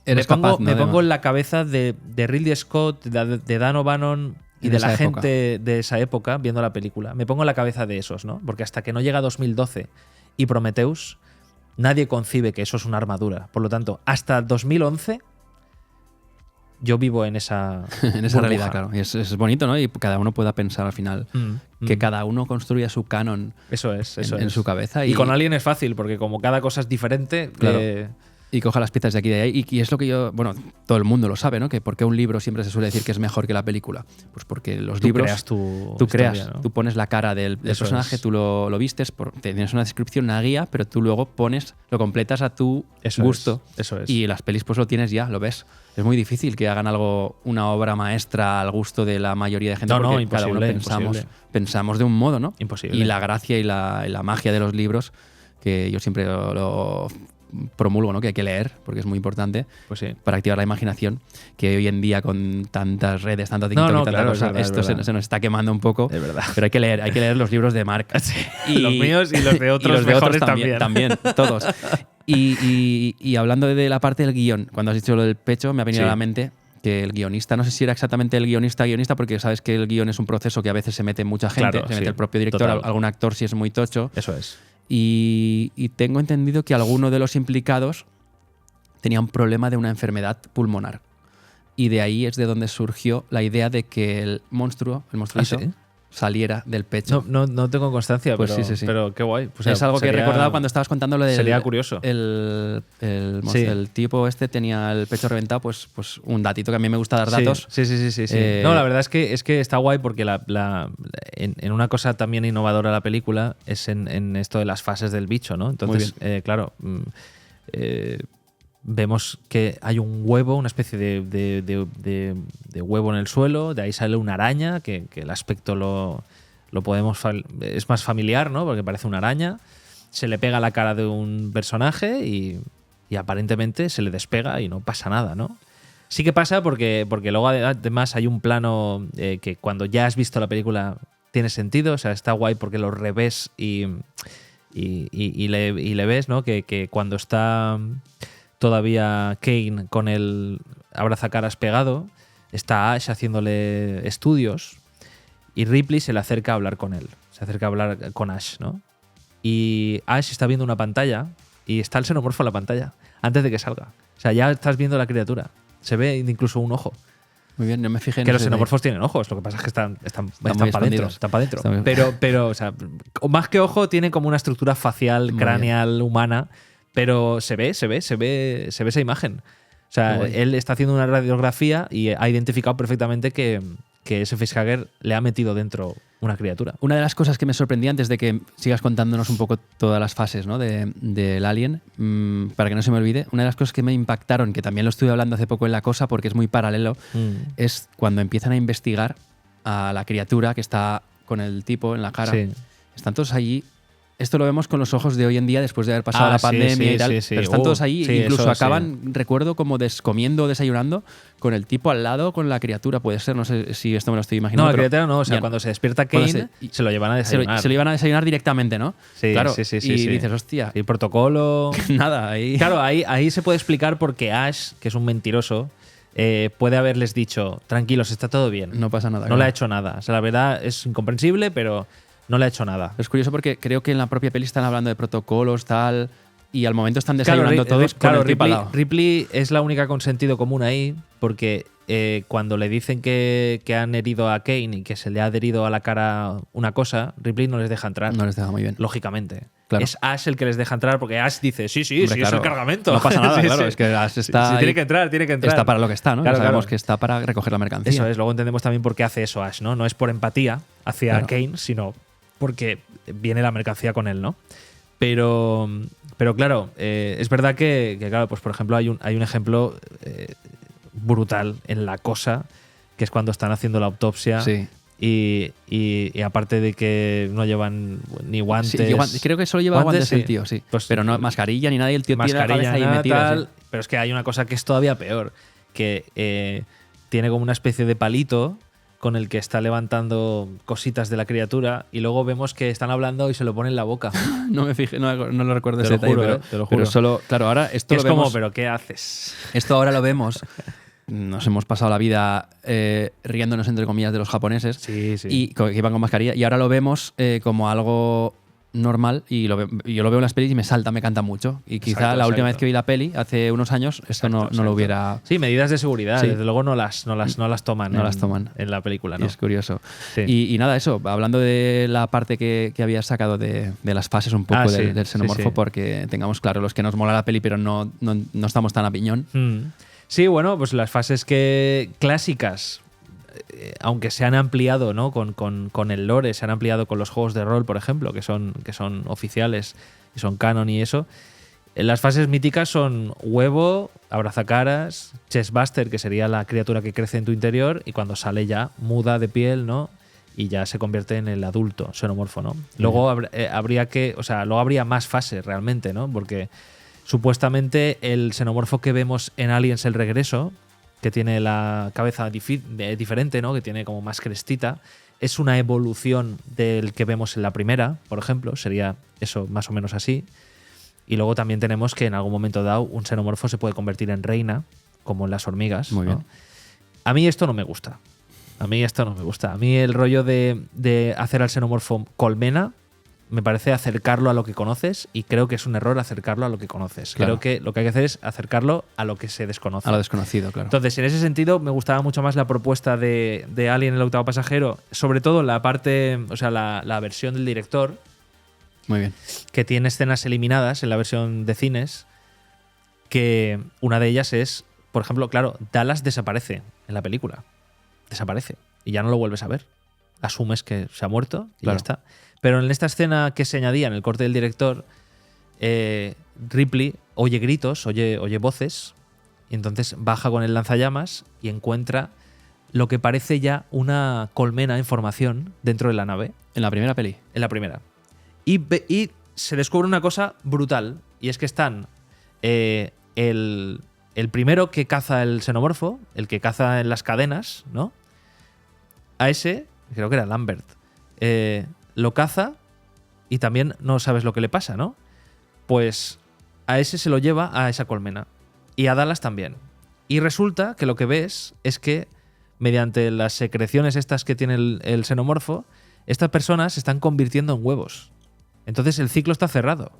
Speaker 2: Eres
Speaker 1: me pongo,
Speaker 2: capaz, ¿no?
Speaker 1: me pongo en la cabeza de Ridley Scott, de Dan O'Bannon y
Speaker 2: En
Speaker 1: de
Speaker 2: esa
Speaker 1: la
Speaker 2: época.
Speaker 1: gente de esa época viendo la película. Me pongo en la cabeza de esos, ¿no? Porque hasta que no llega 2012 y Prometheus, nadie concibe que eso es una armadura. Por lo tanto, hasta 2011 yo vivo en esa
Speaker 2: En esa
Speaker 1: burbuja.
Speaker 2: realidad, claro. Y es bonito, ¿no? Y cada uno pueda pensar al final que cada uno construya su canon
Speaker 1: Eso es.
Speaker 2: en su cabeza.
Speaker 1: Y con Alien es fácil, porque como cada cosa es diferente,
Speaker 2: Claro. Y coja las piezas de aquí y de ahí. Y es lo que yo, bueno, todo el mundo lo sabe, ¿no? Que por qué un libro siempre se suele decir que es mejor que la película. Pues porque los
Speaker 1: tú
Speaker 2: libros
Speaker 1: creas tu
Speaker 2: tú creas,
Speaker 1: historia, ¿no?
Speaker 2: tú pones la cara del
Speaker 1: Eso
Speaker 2: personaje,
Speaker 1: es.
Speaker 2: tú lo vistes, tienes una descripción, una guía, pero tú luego lo completas a tu
Speaker 1: Eso
Speaker 2: gusto.
Speaker 1: Eso es.
Speaker 2: Y las pelis pues lo tienes ya, lo ves. Es muy difícil que hagan una obra maestra al gusto de la mayoría de gente,
Speaker 1: No,
Speaker 2: porque
Speaker 1: imposible,
Speaker 2: cada uno
Speaker 1: imposible.
Speaker 2: pensamos de un modo, ¿no?
Speaker 1: Imposible.
Speaker 2: Y la gracia y la magia de los libros, que yo siempre lo promulgo, ¿no? Que hay que leer, porque es muy importante
Speaker 1: Pues sí.
Speaker 2: para activar la imaginación, que hoy en día con tantas redes, tanto TikTok y tanta
Speaker 1: claro,
Speaker 2: cosa,
Speaker 1: es verdad,
Speaker 2: esto
Speaker 1: es verdad.
Speaker 2: se nos está quemando un poco.
Speaker 1: Es verdad.
Speaker 2: Pero hay que leer los libros de Mark.
Speaker 1: Los míos y los de otros mejores también.
Speaker 2: También, todos. Y hablando de la parte del guión, cuando has dicho lo del pecho, me ha venido
Speaker 1: Sí.
Speaker 2: a la mente que el guionista, no sé si era exactamente el guionista, porque sabes que el guión es un proceso que a veces se mete mucha gente,
Speaker 1: Claro,
Speaker 2: se mete
Speaker 1: sí,
Speaker 2: el propio director,
Speaker 1: total.
Speaker 2: algún actor si es muy tocho.
Speaker 1: Eso es.
Speaker 2: Y tengo entendido que alguno de los implicados tenía un problema de una enfermedad pulmonar. Y de ahí es de donde surgió la idea de que el monstruito,
Speaker 1: ¿sí?
Speaker 2: saliera del pecho.
Speaker 1: No tengo constancia,
Speaker 2: Pues
Speaker 1: pero,
Speaker 2: sí.
Speaker 1: pero qué guay. Pues,
Speaker 2: Es algo que he
Speaker 1: sería-
Speaker 2: recordado cuando estabas contando lo del...
Speaker 1: sería curioso. Sí.
Speaker 2: El tipo este tenía el pecho reventado, pues un datito que a mí me gusta dar datos.
Speaker 1: Sí. No, la verdad es que está guay porque en una cosa también innovadora de la película es en esto de las fases del bicho, ¿no? Entonces, claro, vemos que hay un huevo, una especie de huevo en el suelo, de ahí sale una araña, que el aspecto lo podemos es más familiar, ¿no? Porque parece una araña. Se le pega a la cara de un personaje y aparentemente se le despega y no pasa nada, ¿no? Sí que pasa porque luego además hay un plano que cuando ya has visto la película tiene sentido, o sea, está guay porque lo revés y le ves, ¿no? Que cuando está todavía Kane con el abrazacaras pegado, está Ash haciéndole estudios y Ripley se le acerca a hablar con él, se acerca a hablar con Ash, ¿no? Y Ash está viendo una pantalla y está el xenomorfo en la pantalla antes de que salga. O sea, ya estás viendo la criatura. Se ve incluso un ojo.
Speaker 2: Muy bien, no me fijé en
Speaker 1: Que los
Speaker 2: ese detalle.
Speaker 1: xenomorfos tienen ojos, lo que pasa es que están
Speaker 2: muy
Speaker 1: para adentro.
Speaker 2: escondidos.
Speaker 1: Están para adentro.
Speaker 2: Está muy-
Speaker 1: Pero, o sea, más que ojo, tiene como una estructura facial,
Speaker 2: Muy
Speaker 1: craneal, humana, pero se ve esa imagen. O sea,
Speaker 2: Qué guay.
Speaker 1: él está haciendo una radiografía y ha identificado perfectamente que ese facehugger le ha metido dentro una criatura.
Speaker 2: Una de las cosas que me sorprendía antes de que sigas contándonos un poco todas las fases, ¿no? del Alien, para que no se me olvide, una de las cosas que me impactaron, que también lo estuve hablando hace poco en La Cosa porque es muy paralelo, es cuando empiezan a investigar a la criatura que está con el tipo en la cara.
Speaker 1: Sí.
Speaker 2: Están todos allí. Esto lo vemos con los ojos de hoy en día después de haber pasado la
Speaker 1: Sí,
Speaker 2: pandemia y tal.
Speaker 1: sí, sí.
Speaker 2: Pero están todos ahí,
Speaker 1: Sí,
Speaker 2: incluso
Speaker 1: eso,
Speaker 2: acaban, recuerdo, como comiendo o desayunando con el tipo al lado, con la criatura. Puede ser, no sé si esto me lo estoy
Speaker 1: No,
Speaker 2: imaginando.
Speaker 1: la
Speaker 2: pero
Speaker 1: criatura no. O sea,
Speaker 2: ya
Speaker 1: cuando se despierta
Speaker 2: Cuando
Speaker 1: Kane, se lo llevan a
Speaker 2: se
Speaker 1: desayunar.
Speaker 2: lo iban a desayunar directamente, ¿no?
Speaker 1: Sí,
Speaker 2: claro.
Speaker 1: sí.
Speaker 2: Y dices, hostia,
Speaker 1: Y protocolo.
Speaker 2: nada, ahí.
Speaker 1: Claro, ahí se puede explicar por qué Ash, que es un mentiroso, puede haberles dicho, tranquilos, está todo bien.
Speaker 2: No pasa nada.
Speaker 1: No
Speaker 2: claro.
Speaker 1: le ha hecho nada. O sea, la verdad es incomprensible, pero no le ha hecho nada.
Speaker 2: Es curioso porque creo que en la propia peli están hablando de protocolos, tal, y al momento están desayunando todos con el tipo al lado.
Speaker 1: Ripley es la única con sentido común ahí, porque cuando le dicen que han herido a Kane y que se le ha adherido a la cara una cosa, Ripley no les deja entrar.
Speaker 2: No les deja muy bien.
Speaker 1: Lógicamente.
Speaker 2: Claro.
Speaker 1: Es Ash el que les deja entrar porque Ash dice, sí,
Speaker 2: Hombre,
Speaker 1: es
Speaker 2: claro.
Speaker 1: el cargamento.
Speaker 2: No pasa nada,
Speaker 1: Sí,
Speaker 2: claro.
Speaker 1: sí.
Speaker 2: Es que está
Speaker 1: Sí,
Speaker 2: ahí.
Speaker 1: tiene que entrar.
Speaker 2: Está para lo que está, ¿no?
Speaker 1: Claro,
Speaker 2: Ya sabemos
Speaker 1: claro.
Speaker 2: que está para recoger la mercancía.
Speaker 1: Eso es, luego entendemos también por qué hace eso Ash, ¿no? No es por empatía hacia
Speaker 2: Claro.
Speaker 1: Kane, sino porque viene la mercancía con él, ¿no? Pero claro, es verdad que, claro, pues por ejemplo, hay un ejemplo brutal en La Cosa, que es cuando están haciendo la autopsia.
Speaker 2: Sí.
Speaker 1: Y aparte de que no llevan ni guantes.
Speaker 2: Sí, creo que solo lleva guantes el tío, sí.
Speaker 1: Pues,
Speaker 2: pero no mascarilla ni nada, y el tío tiene la cabeza ahí
Speaker 1: nada,
Speaker 2: metida.
Speaker 1: Tal,
Speaker 2: Sí.
Speaker 1: Pero es que hay una cosa que es todavía peor, que tiene como una especie de palito con el que está levantando cositas de la criatura y luego vemos que están hablando y se lo pone en la boca.
Speaker 2: No me fijé, no lo recuerdo
Speaker 1: Te
Speaker 2: ese
Speaker 1: lo juro,
Speaker 2: detalle,
Speaker 1: te lo juro.
Speaker 2: pero solo, claro, ahora esto
Speaker 1: Es
Speaker 2: lo vemos,
Speaker 1: como, ¿pero qué haces?
Speaker 2: esto ahora lo vemos. Nos hemos pasado la vida riéndonos, entre comillas, de los japoneses
Speaker 1: Sí, sí.
Speaker 2: y que iban con mascarilla, y ahora lo vemos como algo normal, y yo lo veo en las pelis y me salta, me canta mucho. Y quizá
Speaker 1: Exacto,
Speaker 2: la última vez
Speaker 1: exacto.
Speaker 2: que vi la peli, hace unos años, esto no lo hubiera...
Speaker 1: Sí, medidas de seguridad,
Speaker 2: Sí.
Speaker 1: desde luego no las toman.
Speaker 2: No las toman.
Speaker 1: En la película,
Speaker 2: Y
Speaker 1: ¿no?
Speaker 2: es curioso.
Speaker 1: Sí.
Speaker 2: Y nada, eso, hablando de la parte que habías sacado de las fases un poco
Speaker 1: Sí,
Speaker 2: del xenomorfo,
Speaker 1: sí, sí.
Speaker 2: porque tengamos claro, los que nos mola la peli, pero no estamos tan a piñón.
Speaker 1: Sí, bueno, pues las fases clásicas, aunque se han ampliado, ¿no? Con el lore, se han ampliado con los juegos de rol, por ejemplo, que son oficiales y son canon y eso. Las fases míticas son huevo, abrazacaras, chestbuster, que sería la criatura que crece en tu interior, y cuando sale ya muda de piel, ¿no? Y ya se convierte en el adulto xenomorfo, ¿no? Luego luego habría más fases realmente, ¿no? Porque supuestamente el xenomorfo que vemos en Aliens El Regreso, que tiene la cabeza diferente, ¿no? Que tiene como más crestita, es una evolución del que vemos en la primera, por ejemplo. Sería eso más o menos así. Y luego también tenemos que en algún momento dado un xenomorfo se puede convertir en reina, como en las hormigas.
Speaker 2: Muy
Speaker 1: ¿no?
Speaker 2: bien.
Speaker 1: A mí esto no me gusta. A mí el rollo de hacer al xenomorfo colmena me parece acercarlo a lo que conoces, y creo que es un error acercarlo a lo que conoces.
Speaker 2: Claro.
Speaker 1: Creo que lo que hay que hacer es acercarlo a lo que se desconoce.
Speaker 2: A lo desconocido, claro.
Speaker 1: Entonces, en ese sentido, me gustaba mucho más la propuesta de Alien el octavo pasajero, sobre todo la parte, o sea, la versión del director,
Speaker 2: Muy bien.
Speaker 1: que tiene escenas eliminadas en la versión de cines, que una de ellas es, por ejemplo, claro, Dallas desaparece en la película. Desaparece. Y ya no lo vuelves a ver. Asumes que se ha muerto y
Speaker 2: Claro.
Speaker 1: ya está. Pero en esta escena que se añadía en el corte del director, Ripley oye gritos, oye voces, y entonces baja con el lanzallamas y encuentra lo que parece ya una colmena en formación dentro de la nave.
Speaker 2: En la primera peli.
Speaker 1: En la primera. Y se descubre una cosa brutal, y es que están el primero que caza el xenomorfo, el que caza en las cadenas, ¿no? A ese, creo que era Lambert, lo caza y también no sabes lo que le pasa, ¿no? Pues a ese se lo lleva a esa colmena, y a Dallas también. Y resulta que lo que ves es que mediante las secreciones estas que tiene el xenomorfo, estas personas se están convirtiendo en huevos. Entonces el ciclo está cerrado.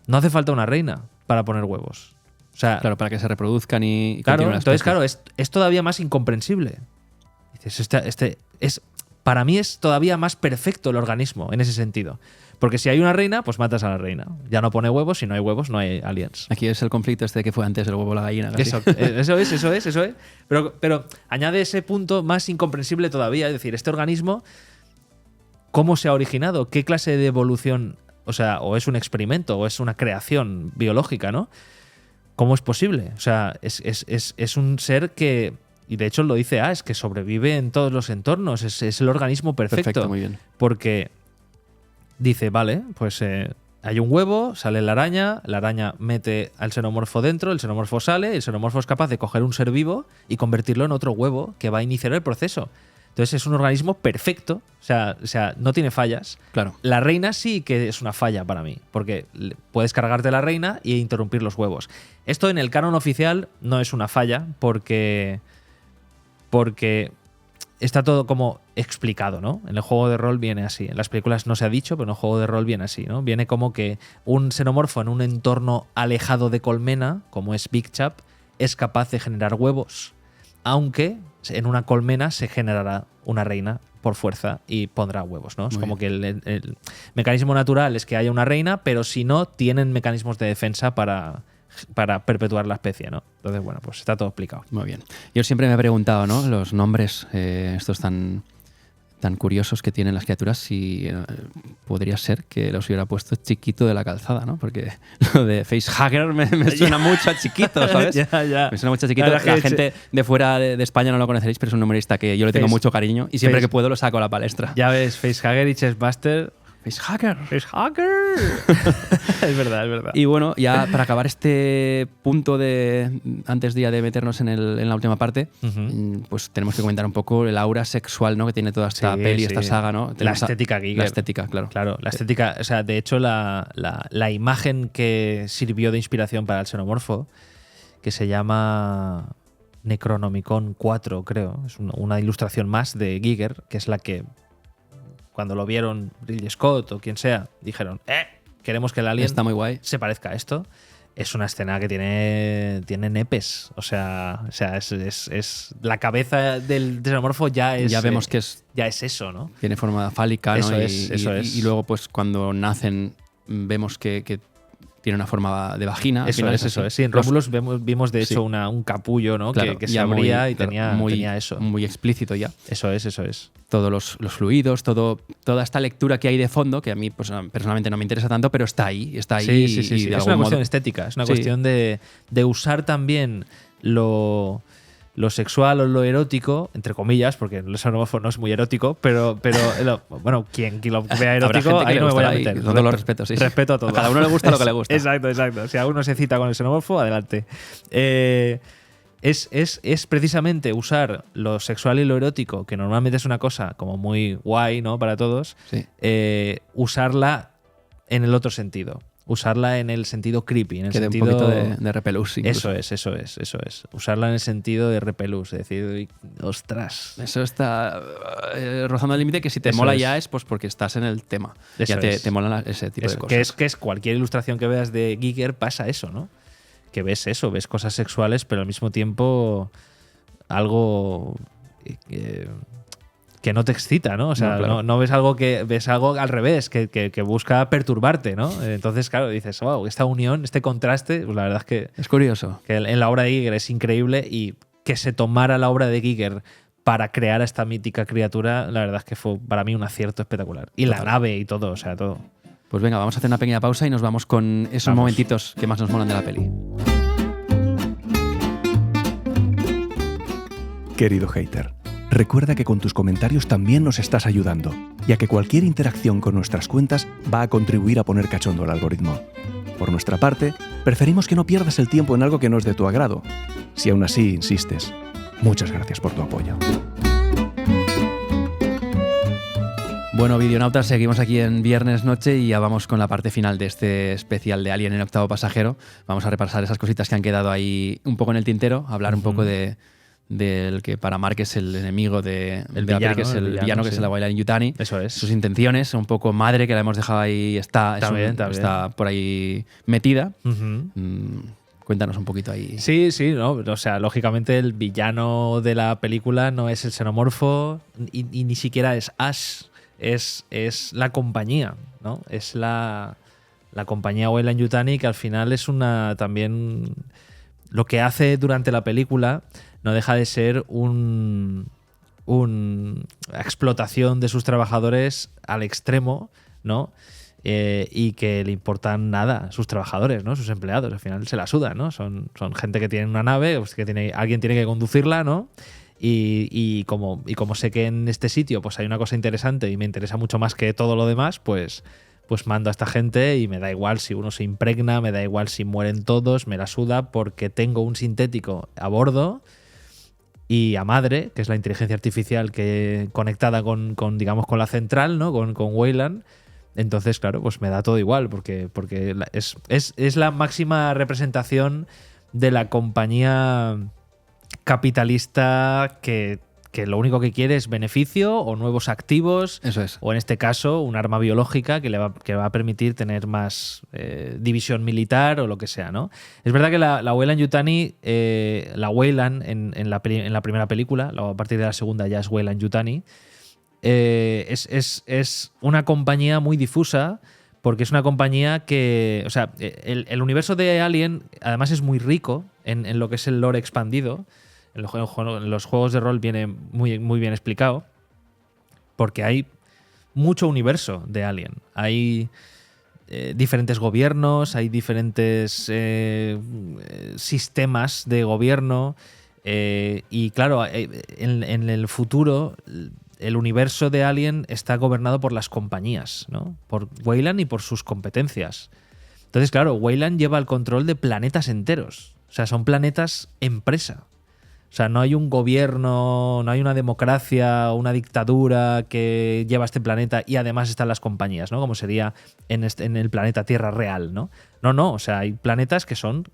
Speaker 1: No hace falta una reina para poner huevos. O sea,
Speaker 2: Claro, para que se reproduzcan y
Speaker 1: claro,
Speaker 2: continúen la
Speaker 1: entonces,
Speaker 2: especie.
Speaker 1: claro, es todavía más incomprensible. Dices, para mí es todavía más perfecto el organismo en ese sentido. Porque si hay una reina, pues matas a la reina. Ya no pone huevos, si no hay huevos, no hay aliens.
Speaker 2: Aquí es el conflicto este que fue antes el huevo o la gallina. casi.
Speaker 1: Eso es. Pero añade ese punto más incomprensible todavía. Es decir, este organismo, ¿cómo se ha originado? ¿Qué clase de evolución? O sea, o es un experimento, o es una creación biológica, ¿no? ¿Cómo es posible? O sea, es un ser que, y de hecho lo dice es que sobrevive en todos los entornos. Es el organismo perfecto.
Speaker 2: Muy bien.
Speaker 1: Porque dice, vale, pues hay un huevo, sale la araña mete al xenomorfo dentro, el xenomorfo sale, el xenomorfo es capaz de coger un ser vivo y convertirlo en otro huevo que va a iniciar el proceso. Entonces es un organismo perfecto, o sea, no tiene fallas.
Speaker 2: Claro.
Speaker 1: La reina sí que es una falla para mí, porque puedes cargarte la reina e interrumpir los huevos. Esto en el canon oficial no es una falla, porque está todo como explicado, ¿no? En el juego de rol viene así. En las películas no se ha dicho, pero en el juego de rol viene así, ¿no? Viene como que un xenomorfo en un entorno alejado de colmena, como es Big Chap, es capaz de generar huevos, aunque en una colmena se generará una reina por fuerza y pondrá huevos, ¿no? Es
Speaker 2: Muy
Speaker 1: como que el mecanismo natural es que haya una reina, pero si no, tienen mecanismos de defensa para perpetuar la especie, ¿no? Entonces, bueno, pues está todo explicado.
Speaker 2: Muy bien. Yo siempre me he preguntado, ¿no? Los nombres estos tan tan curiosos que tienen las criaturas, si podría ser que los hubiera puesto Chiquito de la Calzada, ¿no? Porque lo de facehugger me suena mucho a Chiquito, ¿sabes?
Speaker 1: Ya.
Speaker 2: Me suena mucho a Chiquito. La gente de fuera de España no lo conoceréis, pero es un humorista que yo le tengo mucho cariño y siempre que puedo lo saco a la palestra.
Speaker 1: Ya ves, facehugger y chestbuster.
Speaker 2: Facehugger.
Speaker 1: Es verdad.
Speaker 2: Y bueno, ya para acabar este punto antes de meternos en la última parte, pues tenemos que comentar un poco el aura sexual, ¿no? Que tiene toda esta peli, esta saga, ¿no?
Speaker 1: La estética Giger.
Speaker 2: La estética, claro.
Speaker 1: Claro, la estética, o sea, de hecho la imagen que sirvió de inspiración para el xenomorfo, que se llama Necronomicon 4, creo, es una ilustración más de Giger, que es la que cuando lo vieron Ridley Scott o quien sea, dijeron, queremos que el alien
Speaker 2: está muy guay.
Speaker 1: Se parezca a esto. Es una escena que tiene nepes. O sea es la cabeza del xenomorfo ya
Speaker 2: vemos que
Speaker 1: ya es eso, ¿no?
Speaker 2: Tiene forma fálica, ¿no?
Speaker 1: Eso es.
Speaker 2: Y luego, pues cuando nacen, vemos que tiene una forma de vagina.
Speaker 1: Eso es. Sí, en Romulus vimos de hecho un capullo, ¿no?
Speaker 2: Claro,
Speaker 1: que se abría y tenía eso.
Speaker 2: Muy explícito ya.
Speaker 1: Eso es.
Speaker 2: Todos los fluidos, toda esta lectura que hay de fondo, que a mí pues, personalmente no me interesa tanto, pero está ahí.
Speaker 1: Sí. Es una cuestión estética, es una cuestión de usar también lo sexual o lo erótico, entre comillas, porque el xenomorfo no es muy erótico, pero bueno, quien lo vea erótico, ahí no me voy a meter.
Speaker 2: Todo lo respeto, sí.
Speaker 1: Respeto a todo.
Speaker 2: A cada uno le gusta lo que le gusta.
Speaker 1: Exacto. Si a uno se cita con el xenomorfo, adelante. Es precisamente usar lo sexual y lo erótico, que normalmente es una cosa como muy guay, ¿no? Para todos, usarla en el otro sentido. Usarla en el sentido creepy, en el sentido
Speaker 2: un poquito de repelús.
Speaker 1: Eso es. Usarla en el sentido de repelús, es decir, ostras.
Speaker 2: Eso está rozando el límite, que si te mola ya es pues porque estás en el tema. Ya te molan ese tipo de cosas.
Speaker 1: Que es cualquier ilustración que veas de Giger pasa eso, ¿no? Que ves eso, ves cosas sexuales, pero al mismo tiempo algo que no te excita, ¿no? O sea,
Speaker 2: claro.
Speaker 1: no ves algo ves algo al revés, que busca perturbarte, ¿no? Entonces, claro, dices, wow, esta unión, este contraste, pues la verdad es que
Speaker 2: es curioso.
Speaker 1: Que en la obra de Giger es increíble, y que se tomara la obra de Giger para crear a esta mítica criatura, la verdad es que fue para mí un acierto espectacular. Y la nave y todo, o sea, todo.
Speaker 2: Pues venga, vamos a hacer una pequeña pausa y nos vamos con esos momentitos que más nos molan de la peli.
Speaker 3: Querido hater, recuerda que con tus comentarios también nos estás ayudando, ya que cualquier interacción con nuestras cuentas va a contribuir a poner cachondo al algoritmo. Por nuestra parte, preferimos que no pierdas el tiempo en algo que no es de tu agrado. Si aún así insistes, muchas gracias por tu apoyo.
Speaker 2: Bueno, videonautas, seguimos aquí en viernes noche y ya vamos con la parte final de este especial de Alien, el octavo pasajero. Vamos a repasar esas cositas que han quedado ahí un poco en el tintero, hablar un poco del que para Mark es el enemigo de la peli, que es el villano, que es el Weyland-Yutani.
Speaker 1: Eso es.
Speaker 2: Sus intenciones, un poco madre, que la hemos dejado ahí, está por ahí metida. Cuéntanos un poquito ahí.
Speaker 1: Sí, ¿no? O sea, lógicamente el villano de la película no es el xenomorfo y ni siquiera es Ash. Es la compañía, ¿no? Es la compañía Weyland-Yutani, que al final es también lo que hace durante la película no deja de ser una explotación de sus trabajadores al extremo, ¿no? Y que le importan nada sus trabajadores, ¿no? Sus empleados, al final se la sudan, ¿no? Son gente que tiene una nave, pues alguien tiene que conducirla, ¿no? Y como sé que en este sitio pues hay una cosa interesante y me interesa mucho más que todo lo demás, pues mando a esta gente y me da igual si uno se impregna, me da igual si mueren todos, me la suda, porque tengo un sintético a bordo y a madre, que es la inteligencia artificial que conectada con digamos, con la central, ¿no? Con Weyland. Entonces, claro, pues me da todo igual, porque es la máxima representación de la compañía capitalista que lo único que quiere es beneficio o nuevos activos.
Speaker 2: Eso es.
Speaker 1: O en este caso, un arma biológica que va a permitir tener más división militar o lo que sea, ¿no? Es verdad que la Weyland-Yutani, la Weyland en la primera película, a partir de la segunda ya es Weyland-Yutani, es una compañía muy difusa, porque es una compañía que, o sea, el universo de Alien además es muy rico en lo que es el lore expandido. En los juegos de rol viene muy, muy bien explicado. porque hay mucho universo de Alien. Hay diferentes gobiernos, hay diferentes sistemas de gobierno y claro, en el futuro el universo de Alien está gobernado por las compañías, ¿no? Por Weyland y por sus competencias. Entonces, claro, Weyland lleva el control de planetas enteros. O sea, son planetas empresa. O sea, no hay un gobierno, no hay una democracia, una dictadura que lleva este planeta y además están las compañías, ¿no? Como sería en el planeta Tierra real, ¿no? No. O sea, hay planetas que son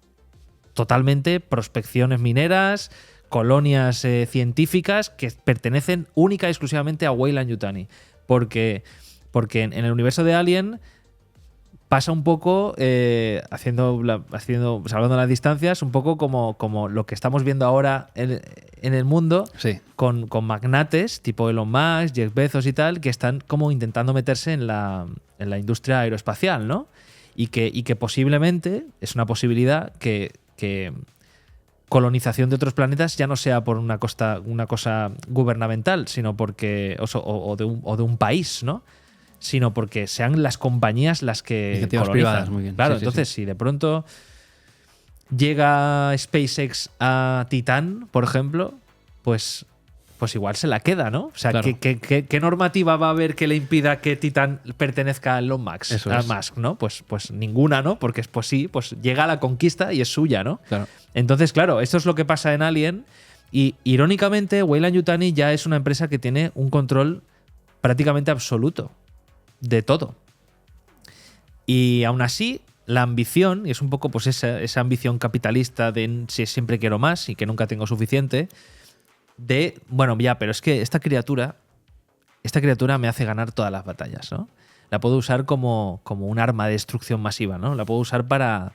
Speaker 1: totalmente prospecciones mineras, colonias científicas que pertenecen única y exclusivamente a Weyland-Yutani. Porque en el universo de Alien pasa un poco, hablando de las distancias, un poco como lo que estamos viendo ahora en el mundo,
Speaker 2: Sí.
Speaker 1: con magnates tipo Elon Musk, Jeff Bezos y tal, que están como intentando meterse en la industria aeroespacial, ¿no? Y que posiblemente, es una posibilidad, que colonización de otros planetas ya no sea por una cosa gubernamental, sino porque o de un país, ¿no? Sino porque sean las compañías las que
Speaker 2: Iniciativas
Speaker 1: colonizan.
Speaker 2: privadas, muy bien.
Speaker 1: Claro,
Speaker 2: Sí, sí,
Speaker 1: entonces si de pronto llega SpaceX a Titán, por ejemplo, pues igual se la queda, ¿no? O sea,
Speaker 2: Claro.
Speaker 1: ¿qué normativa va a haber que le impida que Titán pertenezca a Elon Musk?
Speaker 2: Eso
Speaker 1: a
Speaker 2: es.
Speaker 1: Musk, ¿no? Pues ninguna, ¿no? Porque pues sí, pues llega a la conquista y es suya, ¿no?
Speaker 2: Claro.
Speaker 1: Entonces, claro, esto es lo que pasa en Alien y irónicamente Weyland-Yutani ya es una empresa que tiene un control prácticamente absoluto de todo. Y aún así, la ambición, y es un poco pues esa ambición capitalista de si siempre quiero más y que nunca tengo suficiente, de, bueno, ya, pero es que esta criatura me hace ganar todas las batallas, ¿no? La puedo usar como un arma de destrucción masiva, ¿no? La puedo usar para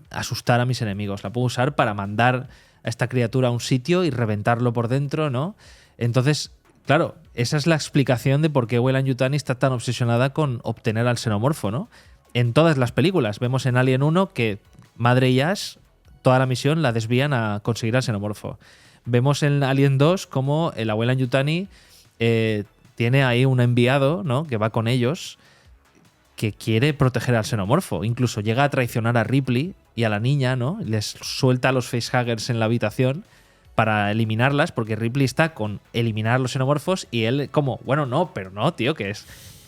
Speaker 1: asustar a mis enemigos, la puedo usar para mandar a esta criatura a un sitio y reventarlo por dentro, ¿no? Entonces, claro, esa es la explicación de por qué Weyland-Yutani está tan obsesionada con obtener al xenomorfo, ¿no? En todas las películas. Vemos en Alien 1 que Madre y Ash, toda la misión la desvían a conseguir al xenomorfo. Vemos en Alien 2 cómo el Weyland-Yutani tiene ahí un enviado, ¿no? Que va con ellos, que quiere proteger al xenomorfo. Incluso llega a traicionar a Ripley y a la niña, ¿no? Les suelta a los facehuggers en la habitación para eliminarlas, porque Ripley está con eliminar los xenomorfos y él como, bueno, no, pero no, tío, que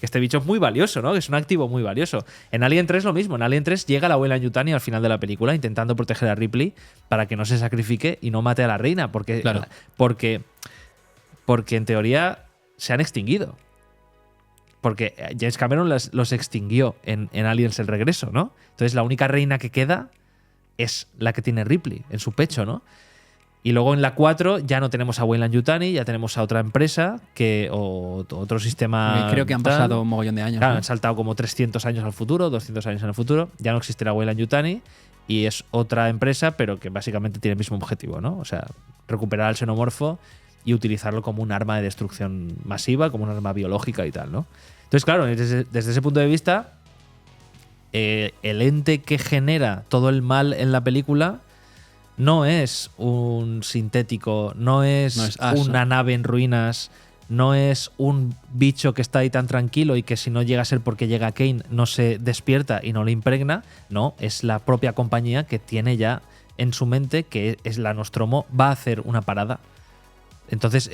Speaker 1: este bicho es muy valioso, ¿no? Que es un activo muy valioso. En Alien 3 lo mismo. En Alien 3 llega la Weyland-Yutani al final de la película intentando proteger a Ripley para que no se sacrifique y no mate a la reina, porque en teoría se han extinguido. Porque James Cameron los extinguió en Aliens el regreso, ¿no? Entonces la única reina que queda es la que tiene Ripley en su pecho, ¿no? Y luego en la 4 ya no tenemos a Weyland-Yutani, ya tenemos a otra empresa o otro sistema.
Speaker 2: Y creo que han
Speaker 1: tal.
Speaker 2: pasado un mogollón de años.
Speaker 1: Claro,
Speaker 2: ¿no?
Speaker 1: han saltado como 300 años al futuro, 200 años en el futuro. Ya no existirá Weyland-Yutani y es otra empresa, pero que básicamente tiene el mismo objetivo, ¿no? O sea, recuperar al xenomorfo y utilizarlo como un arma de destrucción masiva, como un arma biológica y tal, ¿no? Entonces, claro, desde ese punto de vista, el ente que genera todo el mal en la película no es un sintético, no es
Speaker 2: Ash,
Speaker 1: una nave en ruinas, no es un bicho que está ahí tan tranquilo y que si no llega a ser porque llega Kane no se despierta y no le impregna. No, es la propia compañía que tiene ya en su mente que es la Nostromo, va a hacer una parada. Entonces,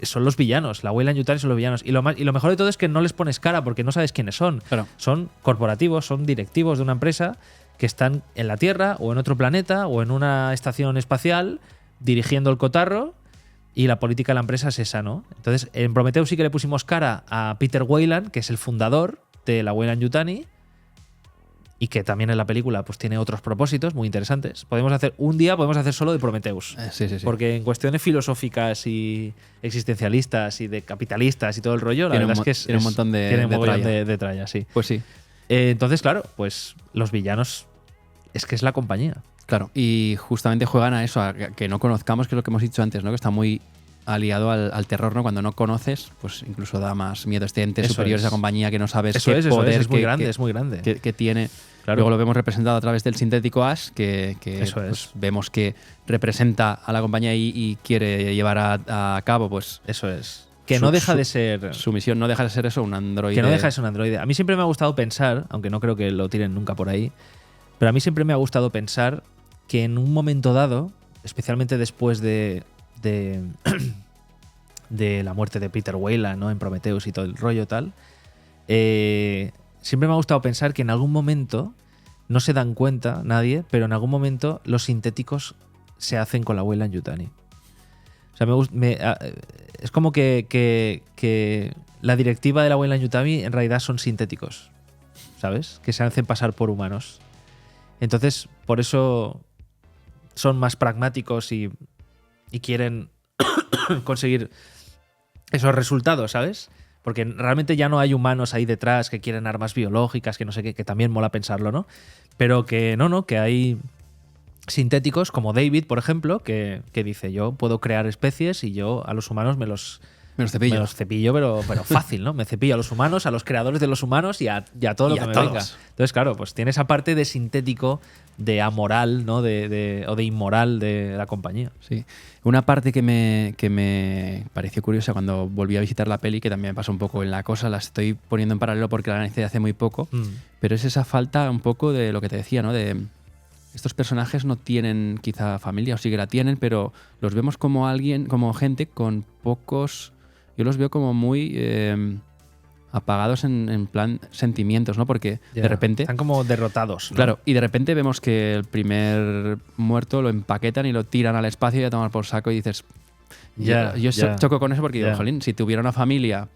Speaker 1: son los villanos, la Weyland-Yutani son los villanos. Y lo mejor de todo es que no les pones cara porque no sabes quiénes son.
Speaker 2: Claro.
Speaker 1: Son corporativos, son directivos de una empresa que están en la Tierra o en otro planeta o en una estación espacial dirigiendo el cotarro y la política de la empresa es esa, ¿no? Entonces, en Prometheus sí que le pusimos cara a Peter Weyland, que es el fundador de la Weyland-Yutani y que también en la película pues tiene otros propósitos muy interesantes. Podemos hacer solo de Prometheus.
Speaker 2: Sí.
Speaker 1: Porque en cuestiones filosóficas y existencialistas y de capitalistas y todo el rollo, la
Speaker 2: Tiene
Speaker 1: verdad es que
Speaker 2: tiene un montón de
Speaker 1: tiene un mogollón
Speaker 2: tralla.
Speaker 1: de tralla, sí.
Speaker 2: Pues sí.
Speaker 1: Entonces, claro, pues los villanos es que es la compañía.
Speaker 2: Claro, y justamente juegan a eso, a que no conozcamos, que es lo que hemos dicho antes, ¿no? Que está muy aliado al terror, ¿no? Cuando no conoces, pues incluso da más miedo este ente
Speaker 1: Eso
Speaker 2: superior,
Speaker 1: es.
Speaker 2: esa compañía que no sabes
Speaker 1: Eso
Speaker 2: qué
Speaker 1: es,
Speaker 2: poder
Speaker 1: es muy
Speaker 2: que-
Speaker 1: grande,
Speaker 2: que-
Speaker 1: es muy grande.
Speaker 2: que tiene.
Speaker 1: Claro.
Speaker 2: Luego lo vemos representado a través del sintético Ash, que
Speaker 1: Eso
Speaker 2: pues,
Speaker 1: es.
Speaker 2: vemos que representa a la compañía y quiere llevar a cabo pues
Speaker 1: Eso es. que no deja de ser...
Speaker 2: Su misión no deja de ser eso, un androide.
Speaker 1: Que no deja de ser un androide. A mí siempre me ha gustado pensar, aunque no creo que lo tiren nunca por ahí, pero a mí siempre me ha gustado pensar que en un momento dado, especialmente después de la muerte de Peter Weyland, ¿no? En Prometheus y todo el rollo tal, siempre me ha gustado pensar que en algún momento, no se dan cuenta nadie, pero en algún momento los sintéticos se hacen con la Weyland-Yutani. O sea, es como que la directiva de la Weyland-Yutani en realidad son sintéticos, ¿sabes? Que se hacen pasar por humanos. Entonces, por eso son más pragmáticos y quieren conseguir esos resultados, ¿sabes? Porque realmente ya no hay humanos ahí detrás que quieren armas biológicas, que no sé qué, que también mola pensarlo, ¿no? Pero que no, que hay sintéticos como David, por ejemplo, que dice, yo puedo crear especies y yo a los humanos me los cepillo, pero fácil, ¿no? Me cepillo a los humanos, a los creadores de los humanos y a todo lo que me venga. Entonces, claro, pues tiene esa parte de sintético, de amoral, ¿no? O de inmoral de la compañía.
Speaker 2: Sí. Una parte que me pareció curiosa cuando volví a visitar la peli, que también me pasó un poco en La Cosa, la estoy poniendo en paralelo porque la analicé hace muy poco, pero es esa falta un poco de lo que te decía, ¿no? De estos personajes no tienen quizá familia, o sí que la tienen, pero los vemos como gente con pocos... Yo los veo como muy apagados en plan sentimientos, ¿no? Porque de repente...
Speaker 1: Están como derrotados, ¿no?
Speaker 2: Claro, y de repente vemos que el primer muerto lo empaquetan y lo tiran al espacio y a tomar por saco y dices... Yo choco con eso porque digo, jolín, si tuviera una familia,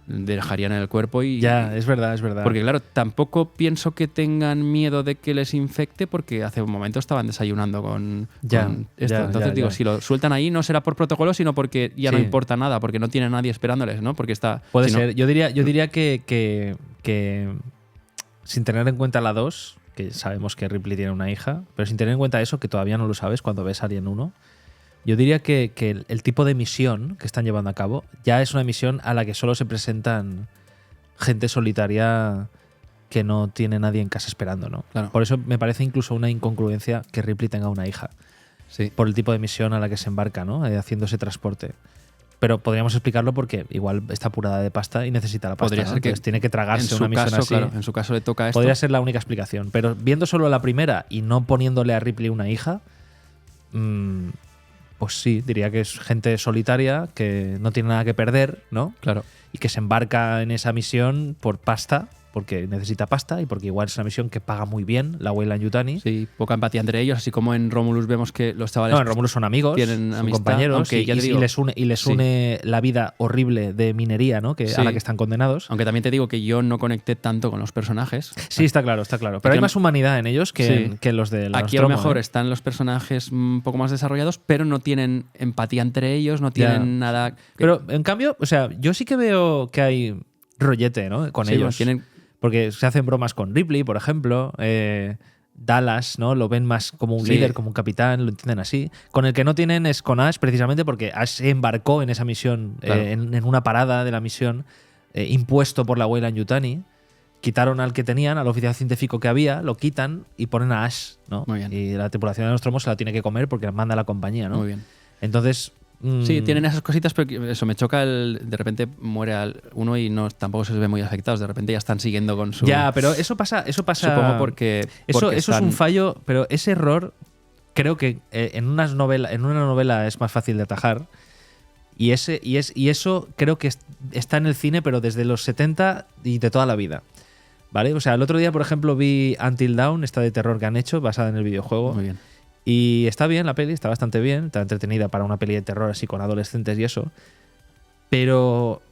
Speaker 2: dejarían el cuerpo y...
Speaker 1: Ya, es verdad.
Speaker 2: Porque claro, tampoco pienso que tengan miedo de que les infecte porque hace un momento estaban desayunando con esto. Entonces digo, si lo sueltan ahí no será por protocolo, sino porque ya no importa nada, porque no tiene nadie esperándoles, ¿no? Porque está...
Speaker 1: Puede ser. Yo diría que sin tener en cuenta la 2, que sabemos que Ripley tiene una hija, pero sin tener en cuenta eso, que todavía no lo sabes cuando ves Alien 1, yo diría que el tipo de misión que están llevando a cabo ya es una misión a la que solo se presentan gente solitaria que no tiene nadie en casa esperando, ¿no?
Speaker 2: Claro.
Speaker 1: Por eso me parece incluso una incongruencia que Ripley tenga una hija.
Speaker 2: Sí.
Speaker 1: Por el tipo de misión a la que se embarca, ¿no? Haciendo ese transporte. Pero podríamos explicarlo porque igual está apurada de pasta y necesita la pasta.
Speaker 2: Podría ser que
Speaker 1: tiene que tragarse una misión así.
Speaker 2: Claro, en su caso le toca esto.
Speaker 1: Podría ser la única explicación. Pero viendo solo la primera y no poniéndole a Ripley una hija, pues sí, diría que es gente solitaria que no tiene nada que perder, ¿no?
Speaker 2: Claro.
Speaker 1: Y que se embarca en esa misión por pasta, porque necesita pasta y porque igual es una misión que paga muy bien, la Weyland-Yutani.
Speaker 2: Sí, poca empatía entre ellos, así como en Romulus vemos que los chavales...
Speaker 1: No, en Romulus son amigos,
Speaker 2: tienen
Speaker 1: son
Speaker 2: amistad,
Speaker 1: compañeros,
Speaker 2: aunque ya te digo,
Speaker 1: y les une la vida horrible de minería, ¿no? A la que están condenados.
Speaker 2: Aunque también te digo que yo no conecté tanto con los personajes.
Speaker 1: Sí, está claro. Pero hay más humanidad en ellos que los de la
Speaker 2: Aquí a lo mejor están los personajes un poco más desarrollados, pero no tienen empatía entre ellos, no tienen nada...
Speaker 1: Pero en cambio, o sea, yo sí que veo que hay rollete, ¿no? Con ellos. Porque se hacen bromas con Ripley, por ejemplo. Dallas, ¿no? Lo ven más como un líder, como un capitán, lo entienden así. Con el que no tienen es con Ash, precisamente porque Ash se embarcó en esa misión, claro. En una parada de la misión, impuesto por la Weyland-Yutani. Quitaron al que tenían, al oficial científico que había, lo quitan y ponen a Ash, ¿no?
Speaker 2: Muy bien.
Speaker 1: Y la tripulación de Nostromo se la tiene que comer porque la manda la compañía, ¿no?
Speaker 2: Muy bien.
Speaker 1: Entonces...
Speaker 2: Sí, tienen esas cositas, pero eso me choca. De repente muere uno y tampoco se ve muy afectados. De repente ya están siguiendo con su...
Speaker 1: Ya, pero eso pasa.
Speaker 2: Supongo porque
Speaker 1: eso es un fallo, pero ese error creo que en una novela es más fácil de atajar. Y eso creo que está en el cine, pero desde los 70 y de toda la vida. ¿Vale? O sea, el otro día, por ejemplo, vi Until Dawn, esta de terror que han hecho, basada en el videojuego.
Speaker 2: Muy bien.
Speaker 1: Y está bien la peli, está bastante bien, está entretenida para una peli de terror así con adolescentes y eso. Pero,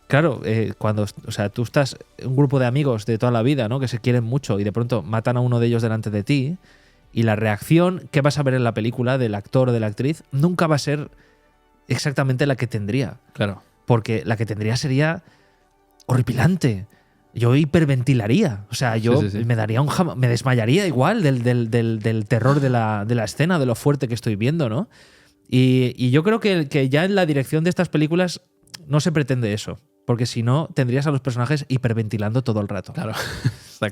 Speaker 1: claro, cuando tú estás un grupo de amigos de toda la vida, ¿no? Que se quieren mucho y de pronto matan a uno de ellos delante de ti y la reacción que vas a ver en la película del actor o de la actriz nunca va a ser exactamente la que tendría.
Speaker 2: Claro.
Speaker 1: Porque la que tendría sería horripilante. Yo hiperventilaría. O sea, yo me daría me desmayaría igual del terror de la escena, de lo fuerte que estoy viendo, ¿no? Y yo creo que ya en la dirección de estas películas no se pretende eso. Porque si no, tendrías a los personajes hiperventilando todo el rato.
Speaker 2: Claro.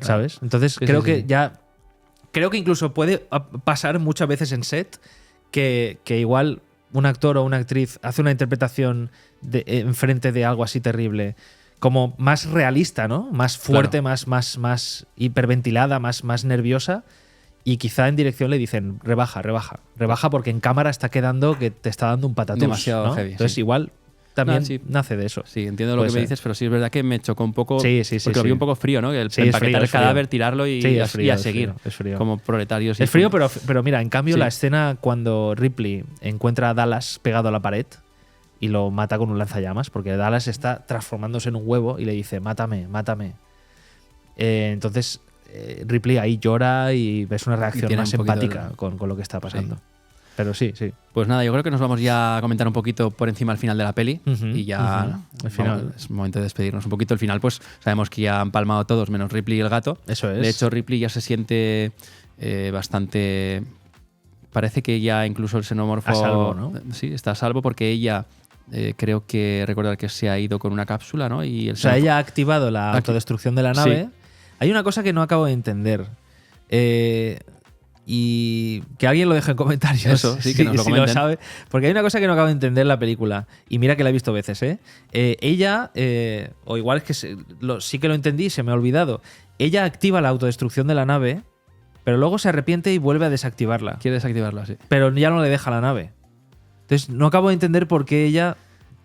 Speaker 1: ¿Sabes? Entonces creo que incluso puede pasar muchas veces en set que igual un actor o una actriz hace una interpretación enfrente de algo así terrible, como más realista, ¿no? Más fuerte,
Speaker 2: Claro.
Speaker 1: más hiperventilada, más nerviosa. Y quizá en dirección le dicen, rebaja porque en cámara está quedando que te está dando un patatús.
Speaker 2: Demasiado
Speaker 1: ¿no?
Speaker 2: heavy,
Speaker 1: Entonces
Speaker 2: sí.
Speaker 1: igual también
Speaker 2: Sí.
Speaker 1: nace de eso.
Speaker 2: Sí, entiendo lo
Speaker 1: Puede
Speaker 2: que me
Speaker 1: ser.
Speaker 2: dices, pero sí es verdad que me chocó un poco.
Speaker 1: Sí,
Speaker 2: porque lo vi
Speaker 1: sí.
Speaker 2: un poco frío, ¿no? El
Speaker 1: Sí, es
Speaker 2: empaquetar
Speaker 1: frío,
Speaker 2: el
Speaker 1: es frío.
Speaker 2: cadáver, tirarlo y,
Speaker 1: Sí, es frío,
Speaker 2: a
Speaker 1: es
Speaker 2: seguir.
Speaker 1: frío, es frío.
Speaker 2: Como proletarios. y
Speaker 1: Es frío,
Speaker 2: como-
Speaker 1: pero mira, en cambio
Speaker 2: Sí.
Speaker 1: la escena cuando Ripley encuentra a Dallas pegado a la pared y lo mata con un lanzallamas, porque Dallas está transformándose en un huevo y le dice, mátame. Entonces Ripley ahí llora y ves una reacción
Speaker 2: tiene
Speaker 1: más
Speaker 2: un poquito
Speaker 1: empática
Speaker 2: de-
Speaker 1: con lo que está pasando.
Speaker 2: Sí.
Speaker 1: Pero sí.
Speaker 2: Pues nada, yo creo que nos vamos ya a comentar un poquito por encima al final de la peli
Speaker 1: Ujú,
Speaker 2: y ya
Speaker 1: ujú. El final.
Speaker 2: vamos, es momento de despedirnos un poquito. El final, pues sabemos que ya han palmado todos menos Ripley y el gato.
Speaker 1: Eso es.
Speaker 2: De hecho, Ripley ya se siente bastante... Parece que ya incluso el xenomorfo...
Speaker 1: A salvo, ¿no?
Speaker 2: Sí, está a salvo porque ella creo que recordar que se ha ido con una cápsula, ¿no? Y el
Speaker 1: O sea,
Speaker 2: xenomorfo-
Speaker 1: ella ha activado la autodestrucción de la
Speaker 2: Sí.
Speaker 1: nave. Hay una cosa que no acabo de entender. Y que alguien lo deje en comentarios.
Speaker 2: Eso, sí, que nos lo
Speaker 1: si lo
Speaker 2: comenten.
Speaker 1: sabe. Porque hay una cosa que no acabo de entender en la película. Y mira que la he visto veces, ¿eh? Ella, o igual es que sí que lo entendí y se me ha olvidado. Ella activa la autodestrucción de la nave, pero luego se arrepiente y vuelve a desactivarla.
Speaker 2: Quiere desactivarla, sí.
Speaker 1: Pero ya no le deja la nave. Entonces, no acabo de entender por qué ella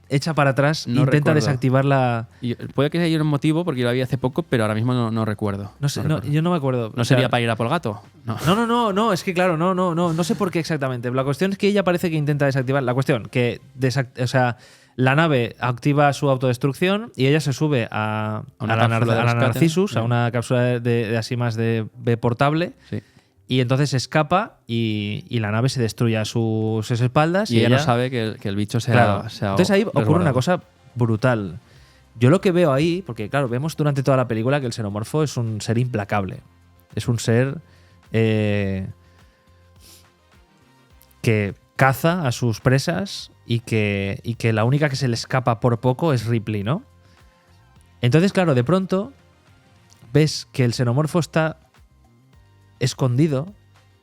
Speaker 1: echa para atrás e
Speaker 2: No
Speaker 1: intenta
Speaker 2: recuerdo.
Speaker 1: desactivar la.
Speaker 2: Y puede que haya un motivo porque yo la vi hace poco, pero ahora mismo no recuerdo.
Speaker 1: No sé,
Speaker 2: recuerdo.
Speaker 1: yo no me acuerdo.
Speaker 2: ¿No
Speaker 1: O sea,
Speaker 2: sería para ir a por el gato? No.
Speaker 1: No, es que claro, no sé por qué exactamente. La cuestión es que ella parece que intenta desactivar. La cuestión, que o sea, la nave activa su autodestrucción y ella se sube a
Speaker 2: Una
Speaker 1: la
Speaker 2: cápsula de rescate,
Speaker 1: Narcissus,
Speaker 2: ¿no?
Speaker 1: a una cápsula de así más de portable,
Speaker 2: Sí.
Speaker 1: y entonces escapa y la nave se destruye a sus espaldas.
Speaker 2: Y ella no sabe que el bicho se ha
Speaker 1: Entonces ahí ocurre
Speaker 2: resguardado.
Speaker 1: una cosa brutal. Yo lo que veo ahí, porque claro, vemos durante toda la película que el xenomorfo es un ser implacable. Es un ser que caza a sus presas y que la única que se le escapa por poco es Ripley, ¿no? Entonces, claro, de pronto ves que el xenomorfo está escondido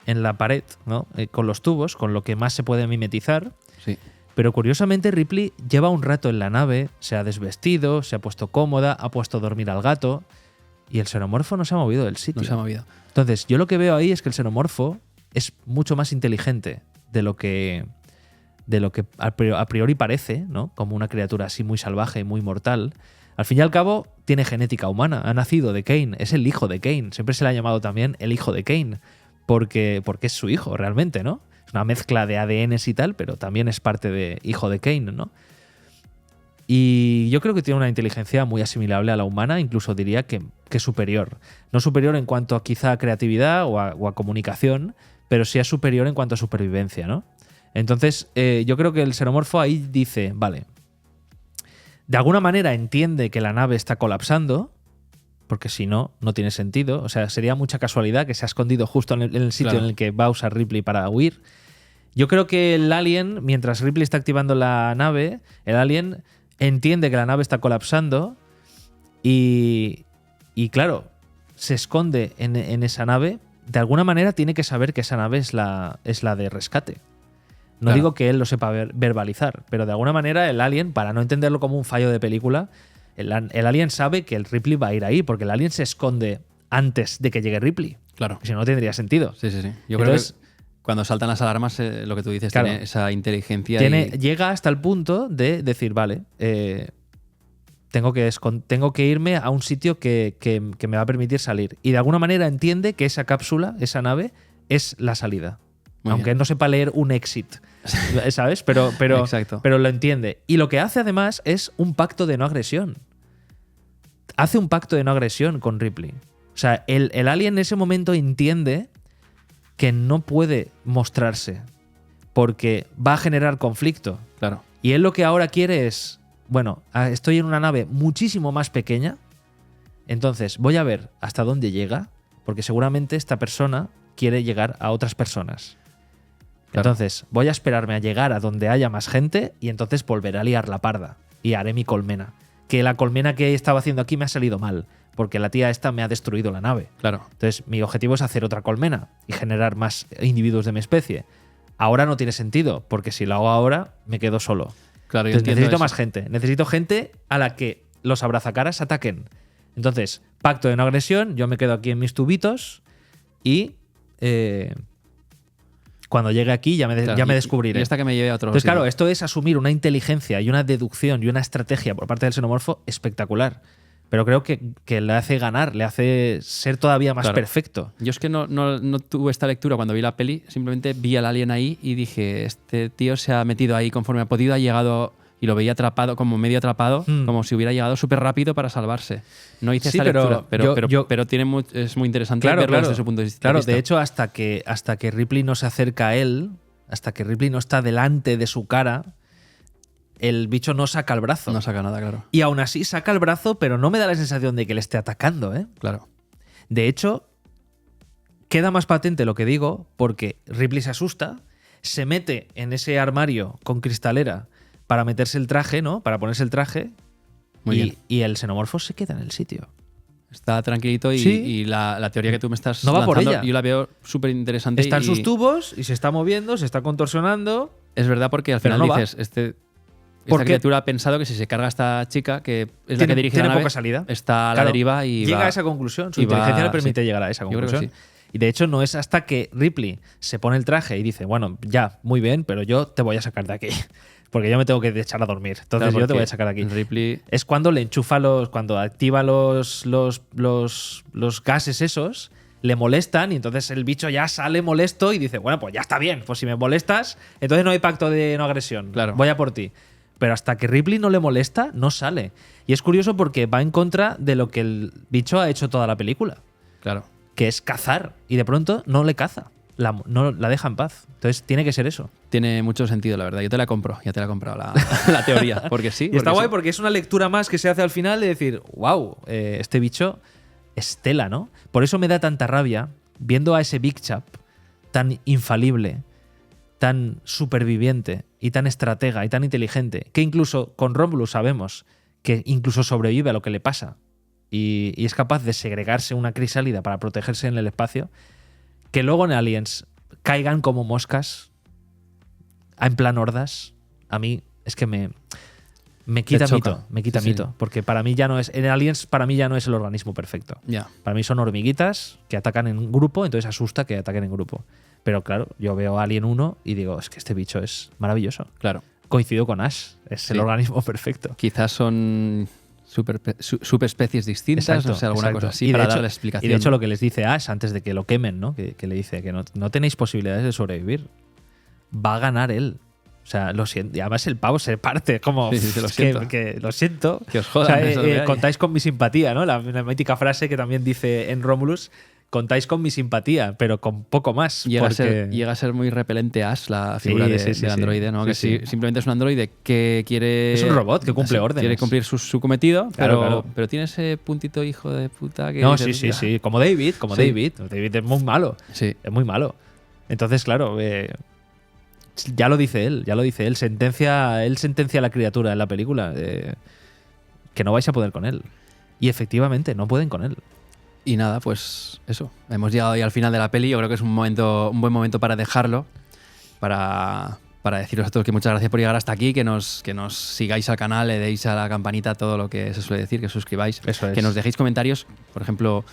Speaker 1: en la pared, ¿no? Con los tubos, con lo que más se puede mimetizar.
Speaker 2: Sí.
Speaker 1: Pero curiosamente Ripley lleva un rato en la nave, se ha desvestido, se ha puesto cómoda, ha puesto a dormir al gato y el xenomorfo no se ha movido del sitio.
Speaker 2: No se ha movido.
Speaker 1: Entonces, yo lo que veo ahí es que el xenomorfo es mucho más inteligente de lo que a priori parece, ¿no? Como una criatura así muy salvaje y muy mortal. Al fin y al cabo, tiene genética humana, ha nacido de Kane, es el hijo de Kane. Siempre se le ha llamado también el hijo de Kane, porque es su hijo realmente, ¿no? Es una mezcla de ADNs y tal, pero también es parte de hijo de Kane, ¿no? Y yo creo que tiene una inteligencia muy asimilable a la humana, incluso diría que superior. No superior en cuanto a quizá a creatividad o a comunicación, pero sí es superior en cuanto a supervivencia, ¿no? Entonces, yo creo que el xenomorfo ahí dice, vale, de alguna manera entiende que la nave está colapsando, porque si no, no tiene sentido. O sea, sería mucha casualidad que se ha escondido justo en el sitio
Speaker 2: Claro.
Speaker 1: en el que va a usar Ripley para huir. Yo creo que el alien, mientras Ripley está activando la nave, el alien entiende que la nave está colapsando y claro, se esconde en esa nave. De alguna manera tiene que saber que esa nave es la de rescate. No
Speaker 2: Claro.
Speaker 1: digo que él lo sepa verbalizar, pero de alguna manera el alien, para no entenderlo como un fallo de película, el alien sabe que el Ripley va a ir ahí, porque el alien se esconde antes de que llegue Ripley.
Speaker 2: Claro.
Speaker 1: Si no, no tendría sentido.
Speaker 2: Sí. Yo
Speaker 1: Entonces,
Speaker 2: creo que cuando saltan las alarmas, lo que tú dices,
Speaker 1: Claro.
Speaker 2: tiene esa inteligencia.
Speaker 1: Llega hasta el punto de decir, vale, tengo que irme a un sitio que me va a permitir salir. Y de alguna manera entiende que esa cápsula, esa nave, es la salida.
Speaker 2: Muy
Speaker 1: Aunque
Speaker 2: bien.
Speaker 1: no sepa leer un exit, ¿sabes? Pero
Speaker 2: Exacto.
Speaker 1: lo entiende. Y lo que hace además es un pacto de no agresión. Hace un pacto de no agresión con Ripley. O sea, el alien en ese momento entiende que no puede mostrarse porque va a generar conflicto.
Speaker 2: Claro.
Speaker 1: Y él lo que ahora quiere es, bueno, estoy en una nave muchísimo más pequeña, entonces voy a ver hasta dónde llega, porque seguramente esta persona quiere llegar a otras personas.
Speaker 2: Claro.
Speaker 1: Entonces voy a esperarme a llegar a donde haya más gente y entonces volveré a liar la parda y haré mi colmena. Que la colmena que estaba haciendo aquí me ha salido mal, porque la tía esta me ha destruido la nave.
Speaker 2: Claro.
Speaker 1: Entonces mi objetivo es hacer otra colmena y generar más individuos de mi especie. Ahora no tiene sentido, porque si lo hago ahora, me quedo solo.
Speaker 2: Claro, yo
Speaker 1: Entonces,
Speaker 2: entiendo
Speaker 1: necesito
Speaker 2: eso.
Speaker 1: más gente. Necesito gente a la que los abrazacaras ataquen. Entonces, pacto de no agresión, yo me quedo aquí en mis tubitos y cuando llegue aquí ya me
Speaker 2: Claro,
Speaker 1: descubriré.
Speaker 2: Y hasta que me lleve a otro
Speaker 1: Entonces,
Speaker 2: sitio.
Speaker 1: claro, esto es asumir una inteligencia y una deducción y una estrategia por parte del xenomorfo espectacular. Pero creo que le hace ganar, le hace ser todavía más
Speaker 2: Claro.
Speaker 1: perfecto.
Speaker 2: Yo es que no tuve esta lectura cuando vi la peli, simplemente vi al alien ahí y dije, este tío se ha metido ahí conforme ha podido, ha llegado y lo veía atrapado, como medio atrapado, como si hubiera llegado súper rápido para salvarse. No hice
Speaker 1: Sí,
Speaker 2: esta lectura,
Speaker 1: yo-
Speaker 2: pero es muy interesante
Speaker 1: Claro,
Speaker 2: verlo
Speaker 1: claro.
Speaker 2: desde su punto de vista.
Speaker 1: Claro, de hecho, hasta que Ripley no se acerca a él, hasta que Ripley no está delante de su cara, el bicho no saca el brazo.
Speaker 2: no saca nada, claro.
Speaker 1: Y aún así saca el brazo, pero no me da la sensación de que le esté atacando, ¿eh?
Speaker 2: Claro.
Speaker 1: De hecho, queda más patente lo que digo, porque Ripley se asusta, se mete en ese armario con cristalera para meterse el traje, ¿no? Para ponerse el traje.
Speaker 2: Muy bien.
Speaker 1: Y el xenomorfo se queda en el sitio.
Speaker 2: Está tranquilito y,
Speaker 1: Sí.
Speaker 2: y la teoría que tú me estás
Speaker 1: No va por
Speaker 2: lanzando,
Speaker 1: ella.
Speaker 2: yo la veo súper interesante.
Speaker 1: Está en
Speaker 2: y
Speaker 1: sus tubos y se está moviendo, se está contorsionando.
Speaker 2: Es verdad porque al
Speaker 1: Pero
Speaker 2: final
Speaker 1: no va.
Speaker 2: dices, esta
Speaker 1: Porque
Speaker 2: criatura ha pensado que si se carga a esta chica, que es la que dirige
Speaker 1: tiene
Speaker 2: la nave,
Speaker 1: poca salida.
Speaker 2: está a la
Speaker 1: Claro,
Speaker 2: deriva y
Speaker 1: llega
Speaker 2: va-
Speaker 1: a esa conclusión. Su
Speaker 2: y va-
Speaker 1: inteligencia le permite
Speaker 2: sí.
Speaker 1: llegar a esa
Speaker 2: Yo creo que
Speaker 1: conclusión. Y de hecho, no es hasta que Ripley se pone el traje y dice, bueno, ya, muy bien, pero yo te voy a sacar de aquí. Porque yo me tengo que echar a dormir. Entonces
Speaker 2: Claro,
Speaker 1: yo te voy a
Speaker 2: porque
Speaker 1: sacar de aquí.
Speaker 2: Ripley,
Speaker 1: Es cuando le enchufa cuando activa los gases esos, le molestan y entonces el bicho ya sale molesto y dice, bueno, pues ya está bien, pues si me molestas, entonces no hay pacto de no agresión.
Speaker 2: Claro.
Speaker 1: Voy a por ti. Pero hasta que Ripley no le molesta, no sale. Y es curioso porque va en contra de lo que el bicho ha hecho toda la película,
Speaker 2: claro.
Speaker 1: que es cazar. Y de pronto no le caza, no la deja en paz. Entonces tiene que ser eso.
Speaker 2: Tiene mucho sentido, la verdad. Yo te la compro, ya te la he comprado la teoría. Porque sí.
Speaker 1: Y está
Speaker 2: porque
Speaker 1: guay
Speaker 2: sí.
Speaker 1: porque es una lectura más que se hace al final de decir, wow, este bicho es tela, ¿no? Por eso me da tanta rabia viendo a ese Big Chap tan infalible, tan superviviente y tan estratega y tan inteligente, que incluso con Romulus sabemos que incluso sobrevive a lo que le pasa y es capaz de segregarse una crisálida para protegerse en el espacio, que luego en Aliens caigan como moscas en plan hordas, a mí es que me quita
Speaker 2: Te choca.
Speaker 1: mito, me quita
Speaker 2: Sí, sí.
Speaker 1: mito, porque para mí ya no es, en Aliens para mí ya no es el organismo perfecto.
Speaker 2: Ya.
Speaker 1: Para mí son hormiguitas que atacan en grupo, entonces asusta que ataquen en grupo. Pero claro, yo veo a Alien 1 y digo, es que este bicho es maravilloso.
Speaker 2: Claro.
Speaker 1: Coincido con Ash, es
Speaker 2: Sí.
Speaker 1: el organismo perfecto.
Speaker 2: Quizás son subespecies distintas, no sé, alguna
Speaker 1: exacto.
Speaker 2: cosa así,
Speaker 1: Y de
Speaker 2: para
Speaker 1: hecho-
Speaker 2: darle explicación.
Speaker 1: Y de hecho lo que les dice Ash antes de que lo quemen, ¿no? Que le dice que no tenéis posibilidades de sobrevivir. Va a ganar él. O sea, lo siento. Y además el pavo se parte, como.
Speaker 2: Sí, sí, lo
Speaker 1: es
Speaker 2: siento.
Speaker 1: que lo siento.
Speaker 2: Que os jodan,
Speaker 1: O sea,
Speaker 2: eso es lo que hay.
Speaker 1: contáis con mi simpatía, ¿no? La mítica frase que también dice en Romulus: contáis con mi simpatía, pero con poco más.
Speaker 2: Llega,
Speaker 1: porque-
Speaker 2: llega a ser muy repelente Ash, la figura
Speaker 1: Sí, sí, sí,
Speaker 2: del
Speaker 1: sí.
Speaker 2: androide, ¿no?
Speaker 1: Sí,
Speaker 2: que
Speaker 1: sí.
Speaker 2: simplemente es un androide que quiere...
Speaker 1: Es un robot que cumple órdenes.
Speaker 2: Quiere cumplir su cometido,
Speaker 1: Claro, claro.
Speaker 2: pero tiene ese puntito hijo de puta que...
Speaker 1: No,
Speaker 2: dices,
Speaker 1: sí, sí,
Speaker 2: "Ah".
Speaker 1: sí. Como David, como
Speaker 2: Sí.
Speaker 1: David. David es muy malo.
Speaker 2: Sí,
Speaker 1: Es muy malo. Entonces, claro, ya lo dice él, él sentencia a la criatura en la película, que no vais a poder con él. Y efectivamente, no pueden con él.
Speaker 2: y nada, pues eso. Hemos llegado ya al final de la peli. Yo creo que es un buen momento para dejarlo. Para deciros a todos que muchas gracias por llegar hasta aquí, que nos sigáis al canal, le deis a la campanita, todo lo que se suele decir, que os suscribáis,
Speaker 1: Eso es.
Speaker 2: que nos dejéis comentarios, por ejemplo,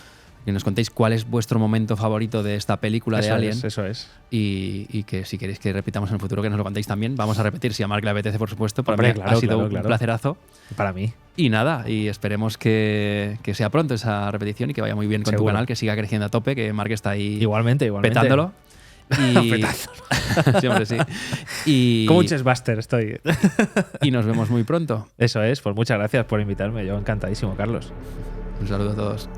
Speaker 2: que nos contéis cuál es vuestro momento favorito de esta película de Alien.
Speaker 1: Eso es.
Speaker 2: Y que si queréis que repitamos en el futuro, que nos lo contéis también. Vamos a repetir si a Marc le apetece, por supuesto. Para
Speaker 1: Hombre,
Speaker 2: mí
Speaker 1: claro,
Speaker 2: ha sido
Speaker 1: claro.
Speaker 2: un placerazo.
Speaker 1: Para mí.
Speaker 2: Y nada, y esperemos que sea pronto esa repetición y que vaya muy bien con
Speaker 1: Seguro.
Speaker 2: tu canal, que siga creciendo a tope, que Marc está ahí
Speaker 1: Igualmente.
Speaker 2: petándolo. Y... sí, hombre, sí. Y...
Speaker 1: Como un chessbuster estoy.
Speaker 2: y nos vemos muy pronto.
Speaker 1: Eso es. Pues muchas gracias por invitarme. Yo encantadísimo, Carlos.
Speaker 2: Un saludo a todos.